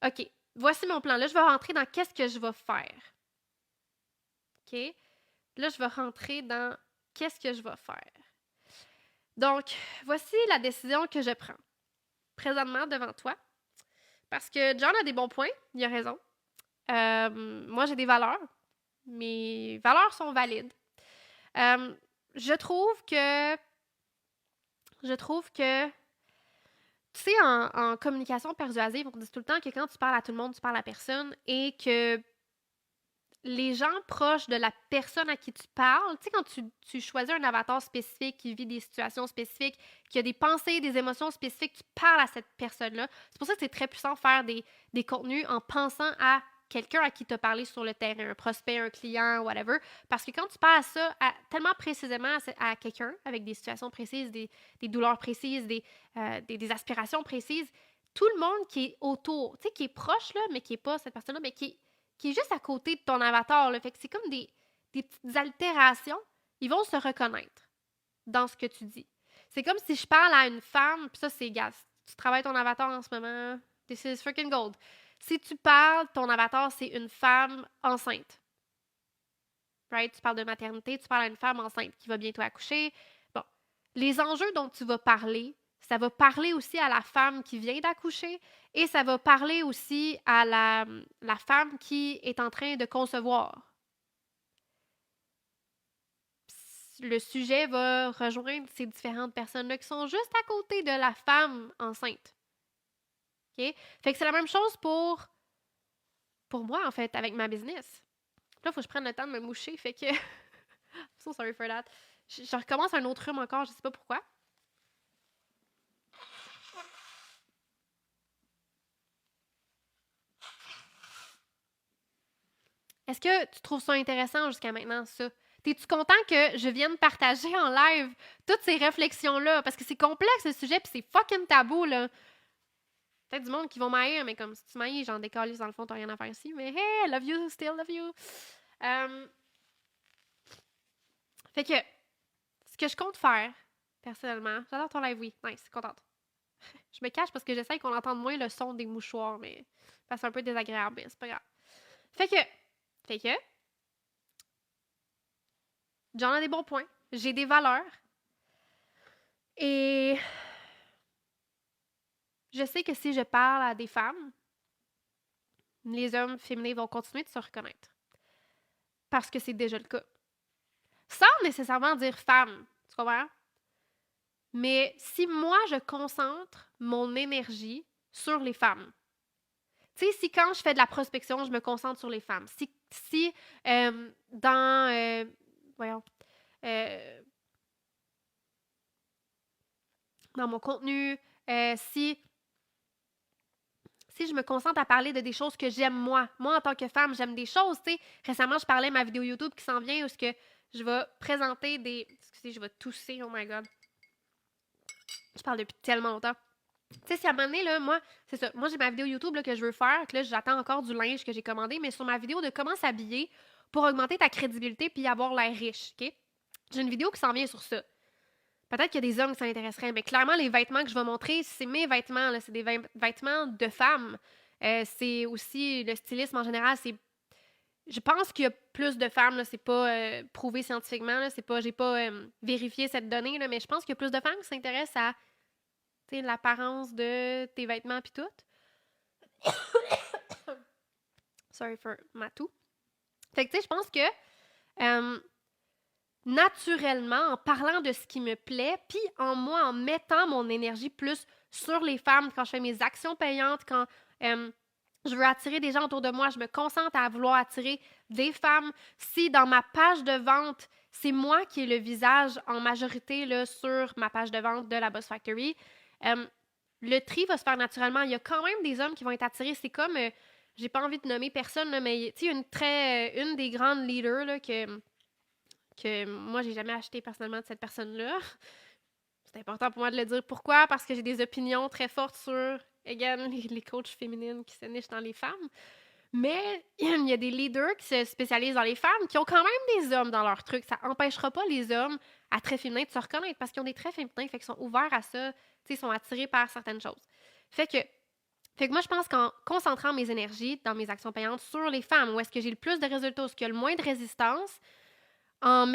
OK. Voici mon plan. Là, je vais rentrer dans qu'est-ce que je vais faire. OK? Là, je vais rentrer dans qu'est-ce que je vais faire. Donc, voici la décision que je prends présentement devant toi. Parce que John a des bons points, il a raison. Moi, j'ai des valeurs. Mes valeurs sont valides. Euh, je trouve que. Tu sais, en communication persuasive, on dit tout le temps que quand tu parles à tout le monde, tu parles à personne et que les gens proches de la personne à qui tu parles, tu sais, quand tu choisis un avatar spécifique qui vit des situations spécifiques, qui a des pensées, des émotions spécifiques, tu parles à cette personne-là. C'est pour ça que c'est très puissant de faire des contenus en pensant à quelqu'un à qui tu as parlé sur le terrain, un prospect, un client, whatever. Parce que quand tu parles à ça tellement précisément à quelqu'un, avec des situations précises, des douleurs précises, des aspirations précises, tout le monde qui est autour, tu sais, qui est proche, là, mais qui n'est pas cette personne-là, mais qui est juste à côté de ton avatar. Là. Fait que c'est comme des petites altérations. Ils vont se reconnaître dans ce que tu dis. C'est comme si je parle à une femme, puis ça, c'est gaz. Tu travailles ton avatar en ce moment, this is freaking gold. Si tu parles, ton avatar, c'est une femme enceinte. Right? Tu parles de maternité, tu parles à une femme enceinte qui va bientôt accoucher. Bon. Les enjeux dont tu vas parler, ça va parler aussi à la femme qui vient d'accoucher et ça va parler aussi à la femme qui est en train de concevoir. Le sujet va rejoindre ces différentes personnes-là qui sont juste à côté de la femme enceinte. OK? Fait que c'est la même chose pour moi, en fait, avec ma business. Là, il faut que je prenne le temps de me moucher, fait que... so sorry for that. Je recommence un autre rhume encore, je sais pas pourquoi. Est-ce que tu trouves ça intéressant jusqu'à maintenant, ça? T'es-tu content que je vienne partager en live toutes ces réflexions-là? Parce que c'est complexe, le sujet, puis c'est fucking tabou, là. Peut-être du monde qui vont m'haïr, mais comme si tu m'haïs, j'en décalise dans le fond, t'as rien à faire ici. Mais hey, I love you, still love you. Fait que, ce que je compte faire, personnellement, j'adore ton live, oui. Nice, contente. Je me cache parce que j'essaie qu'on entende moins le son des mouchoirs, mais c'est un peu désagréable, mais c'est pas grave. Fait que, j'en ai des bons points, j'ai des valeurs, et je sais que si je parle à des femmes, les hommes féminins vont continuer de se reconnaître. Parce que c'est déjà le cas. Sans nécessairement dire femme, tu comprends? Mais si moi, je concentre mon énergie sur les femmes, tu sais, si quand je fais de la prospection, je me concentre sur les femmes, si voyons, euh, dans mon contenu, si je me concentre à parler de des choses que j'aime moi en tant que femme, j'aime des choses, tu sais. Récemment, je parlais de ma vidéo YouTube qui s'en vient où ce que je vais présenter des... Excusez, je vais tousser, oh my god. Je parle depuis tellement longtemps. Tu sais, si à un moment donné, là, moi, c'est ça. Moi, j'ai ma vidéo YouTube là, que je veux faire, que là, j'attends encore du linge que j'ai commandé, mais sur ma vidéo de comment s'habiller pour augmenter ta crédibilité puis avoir l'air riche, OK? J'ai une vidéo qui s'en vient sur ça. Peut-être qu'il y a des hommes qui s'en intéresseraient, mais clairement, les vêtements que je vais montrer, c'est mes vêtements, là, c'est des vêtements de femmes. C'est aussi le stylisme en général, c'est... Je pense qu'il y a plus de femmes, là, c'est pas prouvé scientifiquement, là, c'est pas... J'ai pas vérifié cette donnée, là, mais je pense qu'il y a plus de femmes qui s'intéressent à l'apparence de tes vêtements pis tout. Sorry for my toux. Fait que tu sais, je pense que naturellement, en parlant de ce qui me plaît, puis en moi, en mettant mon énergie plus sur les femmes, quand je fais mes actions payantes, quand je veux attirer des gens autour de moi, je me concentre à vouloir attirer des femmes. Si dans ma page de vente, c'est moi qui ai le visage en majorité là, sur ma page de vente de la Boss Factory, le tri va se faire naturellement. Il y a quand même des hommes qui vont être attirés. C'est comme, j'ai pas envie de nommer personne, là, mais tu sais, une des grandes leaders là, que moi, j'ai jamais acheté personnellement de cette personne-là. C'est important pour moi de le dire. Pourquoi? Parce que j'ai des opinions très fortes sur, again, les coachs féminines qui se nichent dans les femmes. Mais il y a des leaders qui se spécialisent dans les femmes qui ont quand même des hommes dans leur truc. Ça empêchera pas les hommes à traits féminins de se reconnaître parce qu'ils ont des traits féminins, fait qu'ils sont ouverts à ça, ils sont attirés par certaines choses. Fait que moi, je pense qu'en concentrant mes énergies dans mes actions payantes sur les femmes, où est-ce que j'ai le plus de résultats, où est-ce qu'il y a le moins de résistance, en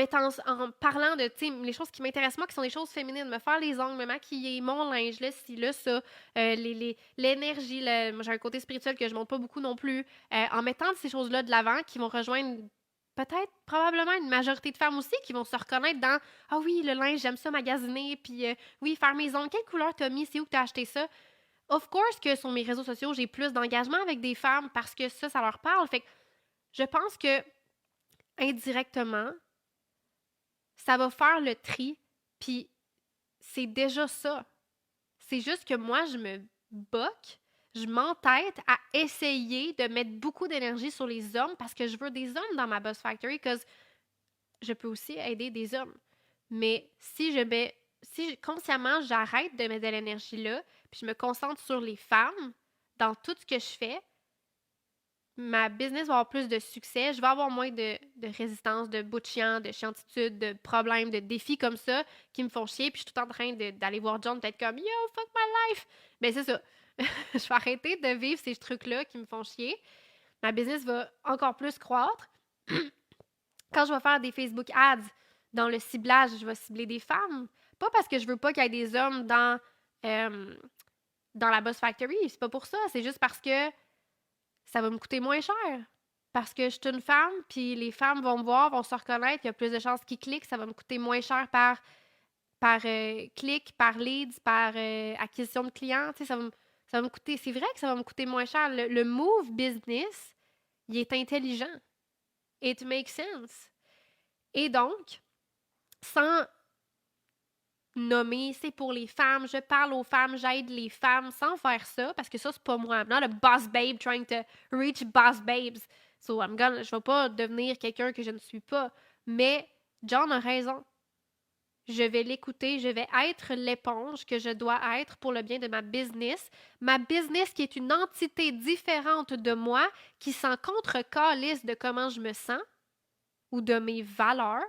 parlant de les choses qui m'intéressent moi, qui sont des choses féminines, me faire les ongles, me maquiller, mon linge, là, ci, là, ça, l'énergie, moi j'ai un côté spirituel que je montre pas beaucoup non plus, en mettant ces choses-là de l'avant qui vont rejoindre peut-être, probablement une majorité de femmes aussi qui vont se reconnaître dans ah oui, le linge, j'aime ça magasiner, puis oui, faire mes ongles, quelle couleur t'as mis, c'est où que t'as acheté ça? Of course que sur mes réseaux sociaux, j'ai plus d'engagement avec des femmes parce que ça leur parle. Fait que je pense que indirectement, ça va faire le tri, puis c'est déjà ça. C'est juste que moi, je me boque, je m'entête à essayer de mettre beaucoup d'énergie sur les hommes parce que je veux des hommes dans ma Boss Factory, parce que je peux aussi aider des hommes. Mais si consciemment, j'arrête de mettre de l'énergie là, puis je me concentre sur les femmes dans tout ce que je fais, ma business va avoir plus de succès, je vais avoir moins de résistance, de bout de chiant, de chiantitude, de problèmes, de défis comme ça qui me font chier, puis je suis tout en train d'aller voir John peut-être comme « Yo, fuck my life! » Ben c'est ça. Je vais arrêter de vivre ces trucs-là qui me font chier. Ma business va encore plus croître. Quand je vais faire des Facebook ads, dans le ciblage, je vais cibler des femmes. Pas parce que je veux pas qu'il y ait des hommes dans la Boss Factory, c'est pas pour ça, c'est juste parce que ça va me coûter moins cher. Parce que je suis une femme, puis les femmes vont me voir, vont se reconnaître, il y a plus de chances qu'ils cliquent, ça va me coûter moins cher par clic, par leads, par acquisition de clients. Tu sais, ça va me coûter. C'est vrai que ça va me coûter moins cher. Le move business, il est intelligent. It makes sense. Et donc, sans nommer, c'est pour les femmes, je parle aux femmes, j'aide les femmes, sans faire ça, parce que ça, c'est pas moi. I'm not a boss babe trying to reach boss babes. So, je vais pas devenir quelqu'un que je ne suis pas. Mais John a raison. Je vais l'écouter, je vais être l'éponge que je dois être pour le bien de ma business. Ma business qui est une entité différente de moi, qui s'en contre-calisse de comment je me sens ou de mes valeurs.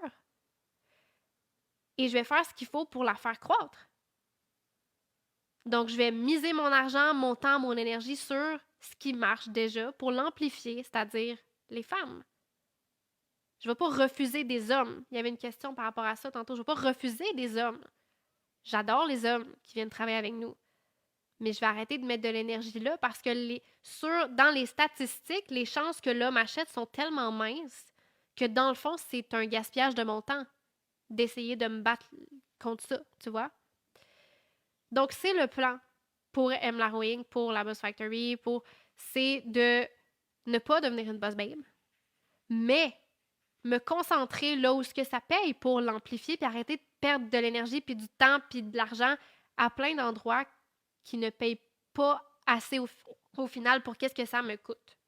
Et je vais faire ce qu'il faut pour la faire croître. Donc, je vais miser mon argent, mon temps, mon énergie sur ce qui marche déjà pour l'amplifier, c'est-à-dire les femmes. Je ne vais pas refuser des hommes. Il y avait une question par rapport à ça tantôt. Je ne vais pas refuser des hommes. J'adore les hommes qui viennent travailler avec nous. Mais je vais arrêter de mettre de l'énergie là parce que dans les statistiques, les chances que l'homme achète sont tellement minces que dans le fond, c'est un gaspillage de mon temps d'essayer de me battre contre ça, tu vois? Donc, c'est le plan pour M. Larwing, pour la Boss Factory, c'est de ne pas devenir une boss babe, mais me concentrer là où ce que ça paye pour l'amplifier puis arrêter de perdre de l'énergie puis du temps puis de l'argent à plein d'endroits qui ne payent pas assez au final pour qu'est-ce que ça me coûte.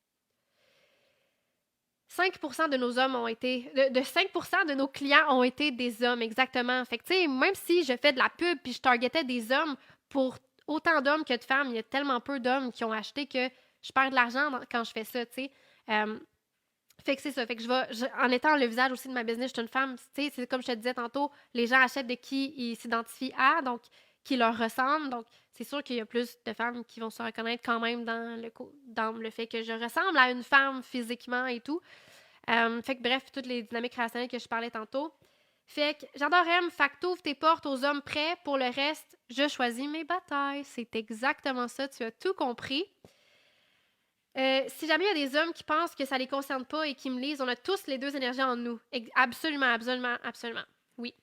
5% de nos hommes ont été... De 5% de nos clients ont été des hommes, exactement. Fait que, tu sais, même si je fais de la pub puis je targetais des hommes, pour autant d'hommes que de femmes, il y a tellement peu d'hommes qui ont acheté que je perds de l'argent quand je fais ça, tu sais. Fait que c'est ça. Fait que en étant le visage aussi de ma business, je suis une femme, tu sais, c'est comme je te disais tantôt, les gens achètent de qui ils s'identifient à, donc qui leur ressemble. Donc, c'est sûr qu'il y a plus de femmes qui vont se reconnaître quand même dans le fait que je ressemble à une femme physiquement et tout. Fait que bref, toutes les dynamiques relationnelles que je parlais tantôt. Fait que j'adore M. Fait que t'ouvres tes portes aux hommes prêts. Pour le reste, je choisis mes batailles. C'est exactement ça. Tu as tout compris. Si jamais il y a des hommes qui pensent que ça les concerne pas et qui me lisent, on a tous les deux énergies en nous. Absolument, absolument, absolument. Oui.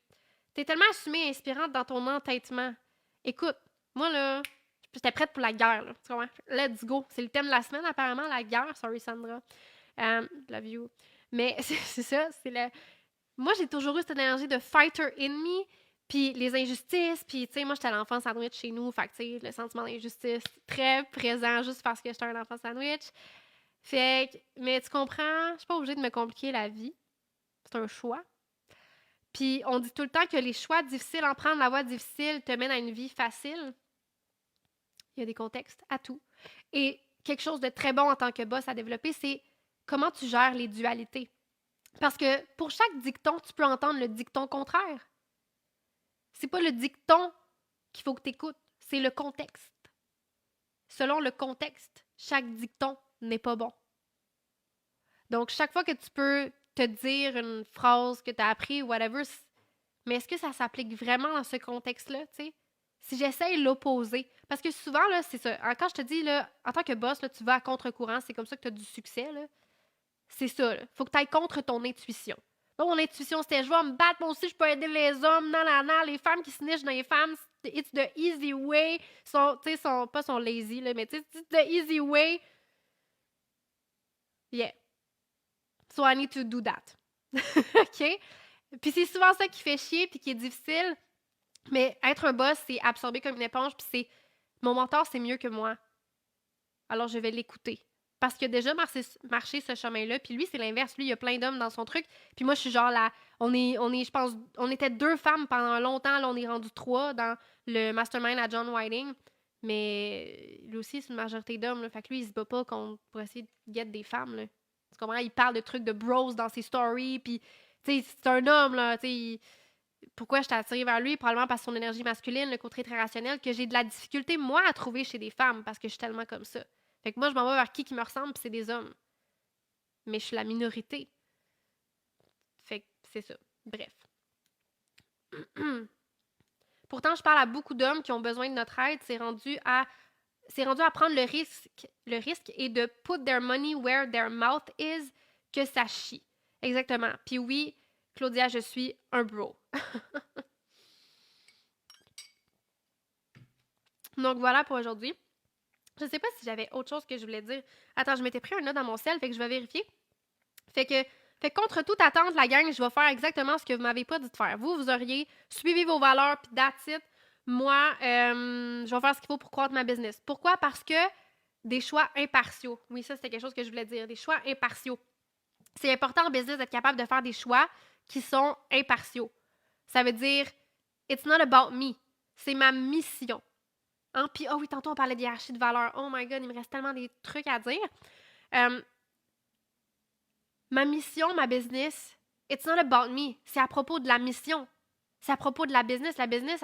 T'es tellement assumée et inspirante dans ton entêtement. Écoute, moi là, j'étais prête pour la guerre. Là, tu comprends? Let's go. C'est le thème de la semaine, apparemment, la guerre. Sorry, Sandra. Love you. Mais c'est ça, moi, j'ai toujours eu cette énergie de fighter in me, puis les injustices, puis, tu sais, moi, j'étais l'enfant sandwich chez nous, fait que, tu sais, le sentiment d'injustice, très présent juste parce que j'étais un enfant sandwich. Fait que, mais tu comprends, je suis pas obligée de me compliquer la vie. C'est un choix. Puis, on dit tout le temps que les choix difficiles, en prendre la voie difficile, te mènent à une vie facile. Il y a des contextes à tout. Et quelque chose de très bon en tant que boss à développer, c'est comment tu gères les dualités. Parce que pour chaque dicton, tu peux entendre le dicton contraire. C'est pas le dicton qu'il faut que tu écoutes, c'est le contexte. Selon le contexte, chaque dicton n'est pas bon. Donc, chaque fois que tu peux te dire une phrase que tu as appris ou whatever, mais est-ce que ça s'applique vraiment dans ce contexte-là, tu sais? Si j'essaye l'opposé, parce que souvent, là, c'est ça. Quand je te dis, là, en tant que boss, là, tu vas à contre-courant, c'est comme ça que tu as du succès, là. C'est ça, là. Faut que tu ailles contre ton intuition. Là, mon intuition, c'était je vais me battre, moi aussi, je peux aider les hommes, non, les femmes qui se nichent dans les femmes, it's the easy way. Sont lazy, là, mais tu sais, it's the easy way. Yeah. So I need to do that. OK? Puis c'est souvent ça qui fait chier puis qui est difficile. Mais être un boss, c'est absorber comme une éponge, puis c'est mon mentor, c'est mieux que moi. Alors je vais l'écouter. Parce qu'il a déjà marché ce chemin-là, puis lui, c'est l'inverse. Lui, il y a plein d'hommes dans son truc. Puis moi, je suis genre là, je pense, on était 2 femmes pendant longtemps, là, on est rendu 3 dans le mastermind à John Whiting. Mais lui aussi, c'est une majorité d'hommes, là. Fait que lui, il se bat pas pour essayer de get des femmes, là. Tu comprends? Il parle de trucs de bros dans ses stories, puis, tu sais, c'est un homme, là, tu sais. Pourquoi je t'ai attirée vers lui? Probablement parce que son énergie masculine, le côté très rationnel, que j'ai de la difficulté, moi, à trouver chez des femmes, parce que je suis tellement comme ça. Fait que moi, je m'en vais vers qui me ressemble, puis c'est des hommes. Mais je suis la minorité. Fait que c'est ça. Bref. Pourtant, je parle à beaucoup d'hommes qui ont besoin de notre aide. C'est rendu à prendre le risque et de put their money where their mouth is, que ça chie. Exactement. Puis oui, Claudia, je suis un bro. Donc voilà pour aujourd'hui. Je sais pas si j'avais autre chose que je voulais dire. Attends, je m'étais pris un note dans mon sel, fait que je vais vérifier. Fait que contre toute attente, la gang, je vais faire exactement ce que vous m'avez pas dit de faire. Vous auriez suivi vos valeurs, puis that's it. Moi, je vais faire ce qu'il faut pour croître ma business. Pourquoi? Parce que des choix impartiaux. Oui, ça, c'était quelque chose que je voulais dire. Des choix impartiaux. C'est important en business d'être capable de faire des choix qui sont impartiaux. Ça veut dire « It's not about me ». C'est ma mission. Hein? Puis, oh oui, tantôt, on parlait de hiérarchie de valeurs. Oh my God, il me reste tellement des trucs à dire. Ma mission, ma business, it's not about me. C'est à propos de la mission. C'est à propos de la business. La business,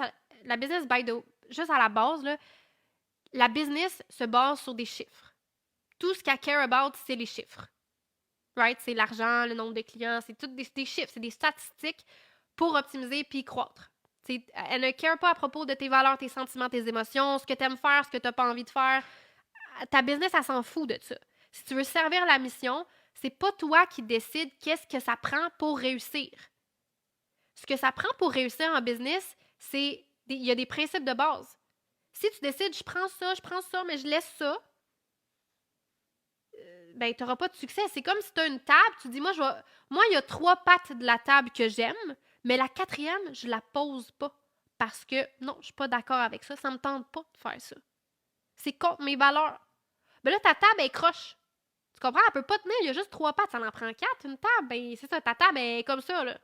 juste à la base, là, la business se base sur des chiffres. Tout ce qu'elle care about, c'est les chiffres. Right? C'est l'argent, le nombre de clients, c'est tout des chiffres, c'est des statistiques pour optimiser puis croître. Elle ne care pas à propos de tes valeurs, tes sentiments, tes émotions, ce que tu aimes faire, ce que tu n'as pas envie de faire. Ta business, elle s'en fout de ça. Si tu veux servir la mission, c'est pas toi qui décides qu'est-ce que ça prend pour réussir. Ce que ça prend pour réussir en business, il y a des principes de base. Si tu décides, je prends ça, mais je laisse ça, ben, tu n'auras pas de succès. C'est comme si tu as une table, tu dis, moi, il y a 3 pattes de la table que j'aime, mais la 4e, je la pose pas. Parce que, non, je suis pas d'accord avec ça. Ça me tente pas de faire ça. C'est contre mes valeurs. Ben là, ta table est croche. Tu comprends? Elle peut pas tenir, il y a juste 3 pattes. Ça en prend 4, une table. Ben, c'est ça, ta table est comme ça, là.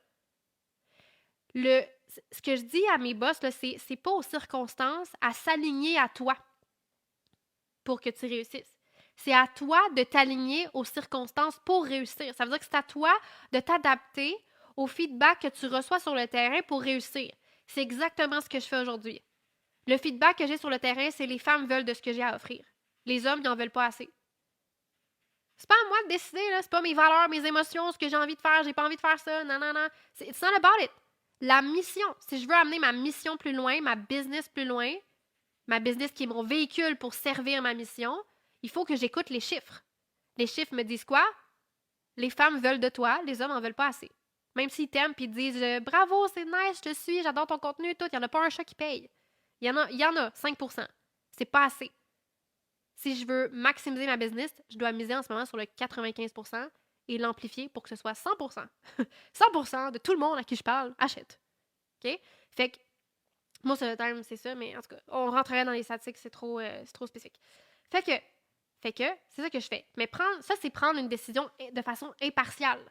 Ce que je dis à mes boss, là, c'est pas aux circonstances à s'aligner à toi pour que tu réussisses. C'est à toi de t'aligner aux circonstances pour réussir. Ça veut dire que c'est à toi de t'adapter au feedback que tu reçois sur le terrain pour réussir. C'est exactement ce que je fais aujourd'hui. Le feedback que j'ai sur le terrain, c'est les femmes veulent de ce que j'ai à offrir. Les hommes, ils n'en veulent pas assez. C'est pas à moi de décider, là. C'est pas mes valeurs, mes émotions, ce que j'ai envie de faire, j'ai pas envie de faire ça, non. It's not about it. La mission, si je veux amener ma mission plus loin, ma business plus loin, ma business qui est mon véhicule pour servir ma mission, il faut que j'écoute les chiffres. Les chiffres me disent quoi? Les femmes veulent de toi, les hommes en veulent pas assez. Même s'ils t'aiment et disent bravo, c'est nice, je te suis, j'adore ton contenu, tout, il n'y en a pas un chat qui paye. Il y en a 5%. C'est pas assez. Si je veux maximiser ma business, je dois miser en ce moment sur le 95% et l'amplifier pour que ce soit 100%. 100% de tout le monde à qui je parle achète. OK? Fait que, moi, sur le terme, c'est ça, mais en tout cas, on rentrerait dans les statistiques, c'est trop spécifique. Fait que, c'est ça que je fais. Mais c'est prendre une décision de façon impartiale.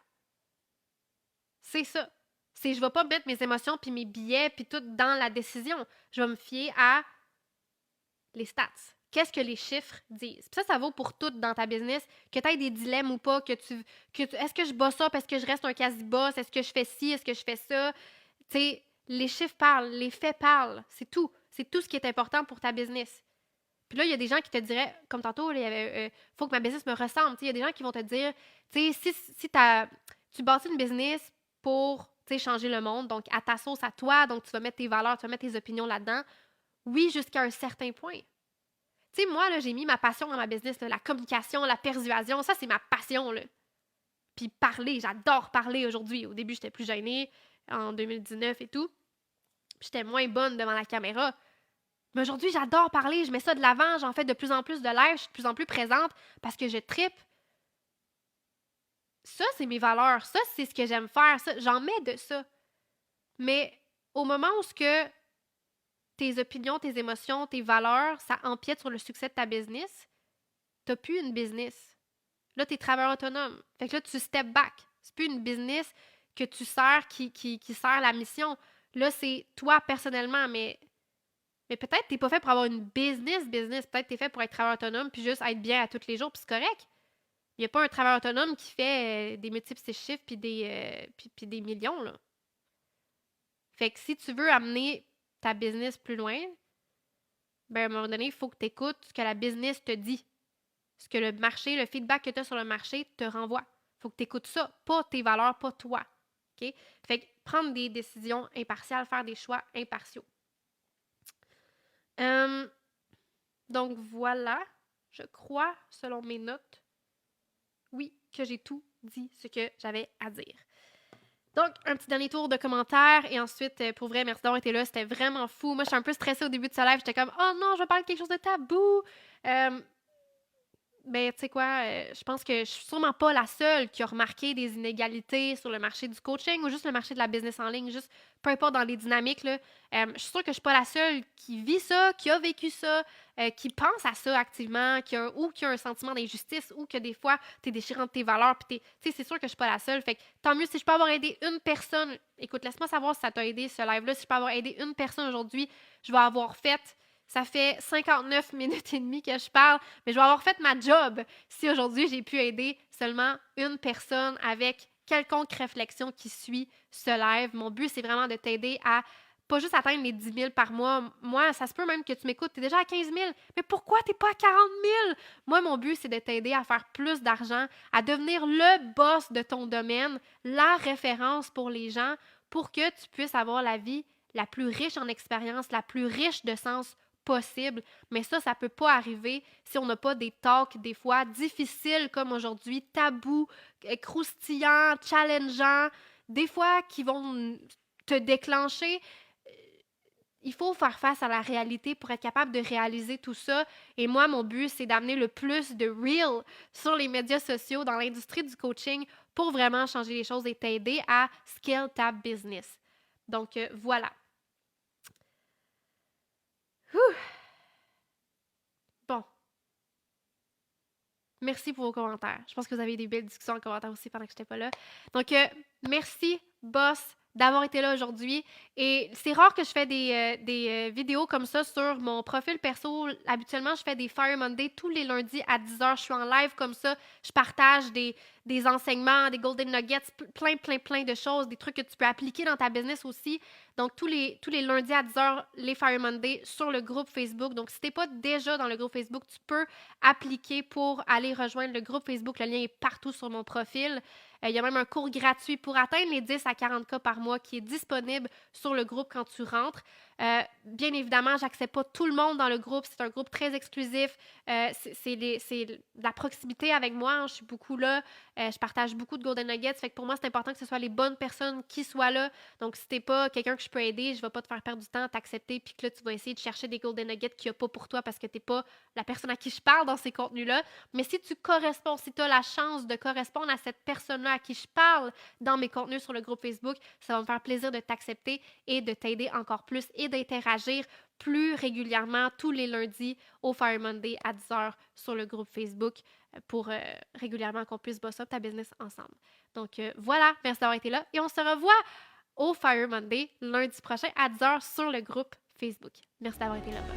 C'est ça. Je vais pas mettre mes émotions puis mes billets puis tout dans la décision. Je vais me fier à les stats. Qu'est-ce que les chiffres disent? Puis ça vaut pour tout dans ta business, que tu aies des dilemmes ou pas, est-ce que je bosse ça parce que je reste un quasi-boss? Est-ce que je fais ci? Est-ce que je fais ça? Tu sais, les chiffres parlent, les faits parlent. C'est tout. C'est tout ce qui est important pour ta business. Puis là, il y a des gens qui te diraient, comme tantôt, il faut que ma business me ressemble. Il y a des gens qui vont te dire, tu sais, si tu bâtis une business pour changer le monde, donc à ta sauce, à toi, donc tu vas mettre tes valeurs, tu vas mettre tes opinions là-dedans, oui, jusqu'à un certain point. Tu sais, moi, là, j'ai mis ma passion dans ma business, là, la communication, la persuasion, ça, c'est ma passion, là. Puis parler, j'adore parler aujourd'hui. Au début, j'étais plus gênée, en 2019 et tout. Puis j'étais moins bonne devant la caméra. Mais aujourd'hui, j'adore parler, je mets ça de l'avant, j'en fais de plus en plus de live, je suis de plus en plus présente parce que je trippe. Ça, c'est mes valeurs. Ça, c'est ce que j'aime faire. Ça, j'en mets de ça. Mais au moment où tes opinions, tes émotions, tes valeurs, ça empiète sur le succès de ta business, t'as plus une business. Là, t'es travailleur autonome. Fait que là, tu step back. C'est plus une business que tu sers, qui sert la mission. Là, c'est toi personnellement, mais peut-être t'es pas fait pour avoir une business. Peut-être t'es fait pour être travailleur autonome puis juste être bien à tous les jours, puis c'est correct. Il n'y a pas un travailleur autonome qui fait des multiples chiffres puis des millions, là. Fait que si tu veux amener ta business plus loin, ben à un moment donné, il faut que tu écoutes ce que la business te dit. Ce que le marché, le feedback que tu as sur le marché te renvoie. Il faut que tu écoutes ça, pas tes valeurs, pas toi. OK? Fait que prendre des décisions impartiales, faire des choix impartiaux. Donc voilà, je crois, selon mes notes, oui, que j'ai tout dit ce que j'avais à dire. Donc, un petit dernier tour de commentaires et ensuite, pour vrai, merci d'avoir été là. C'était vraiment fou. Moi, je suis un peu stressée au début de ce live. J'étais comme, oh non, je vais parler de quelque chose de tabou. ben, tu sais quoi, je pense que je suis sûrement pas la seule qui a remarqué des inégalités sur le marché du coaching ou juste le marché de la business en ligne, juste peu importe dans les dynamiques, là. Je suis sûre que je suis pas la seule qui vit ça, qui a vécu ça, qui pense à ça activement, ou qui a un sentiment d'injustice, ou que des fois, t'es déchirant de tes valeurs, puis tu sais, c'est sûr que je suis pas la seule. Fait que tant mieux si je peux avoir aidé une personne. Écoute, laisse-moi savoir si ça t'a aidé, ce live-là. Si je peux avoir aidé une personne aujourd'hui, je vais avoir fait. Ça fait 59 minutes et demie que je parle, mais je vais avoir fait ma job si aujourd'hui j'ai pu aider seulement une personne avec quelconque réflexion qui suit ce live. Mon but, c'est vraiment de t'aider à pas juste atteindre les 10 000 par mois. Moi, ça se peut même que tu m'écoutes, tu es déjà à 15 000. Mais pourquoi tu n'es pas à 40 000? Moi, mon but, c'est de t'aider à faire plus d'argent, à devenir le boss de ton domaine, la référence pour les gens, pour que tu puisses avoir la vie la plus riche en expérience, la plus riche de sens possible. Mais ça peut pas arriver si on n'a pas des talks, des fois difficiles comme aujourd'hui, tabous, croustillants, challengeants, des fois qui vont te déclencher. Il faut faire face à la réalité pour être capable de réaliser tout ça. Et moi, mon but, c'est d'amener le plus de real sur les médias sociaux, dans l'industrie du coaching, pour vraiment changer les choses et t'aider à scale ta business. Donc, voilà. Ouh. Bon. Merci pour vos commentaires. Je pense que vous avez eu des belles discussions en commentaire aussi pendant que je n'étais pas là. Donc, merci, boss, d'avoir été là aujourd'hui. Et c'est rare que je fais des vidéos comme ça sur mon profil perso. Habituellement, je fais des Fire Monday tous les lundis à 10h. Je suis en live comme ça. Je partage des enseignements, des golden nuggets, plein de choses, des trucs que tu peux appliquer dans ta business aussi. Donc, tous les lundis à 10h, les Fire Monday sur le groupe Facebook. Donc, si tu n'es pas déjà dans le groupe Facebook, tu peux appliquer pour aller rejoindre le groupe Facebook. Le lien est partout sur mon profil. Il y a même un cours gratuit pour atteindre les 10 à 40 cas par mois qui est disponible sur le groupe quand tu rentres. Bien évidemment, j'accepte pas tout le monde dans le groupe. C'est un groupe très exclusif. C'est de la proximité avec moi. Hein. Je suis beaucoup là. Je partage beaucoup de golden nuggets. Fait que pour moi, c'est important que ce soit les bonnes personnes qui soient là. Donc, si t'es pas quelqu'un que je peux aider, je vais pas te faire perdre du temps, t'accepter, puis que là, tu vas essayer de chercher des golden nuggets qu'il n'y a pas pour toi parce que t'es pas la personne à qui je parle dans ces contenus-là. Mais si tu corresponds, si tu as la chance de correspondre à cette personne-là à qui je parle dans mes contenus sur le groupe Facebook, ça va me faire plaisir de t'accepter et de t'aider encore plus et d'interagir plus régulièrement tous les lundis au Fire Monday à 10h sur le groupe Facebook pour régulièrement qu'on puisse bosser up ta business ensemble. Donc voilà, merci d'avoir été là et on se revoit au Fire Monday lundi prochain à 10h sur le groupe Facebook. Merci d'avoir été là, boss.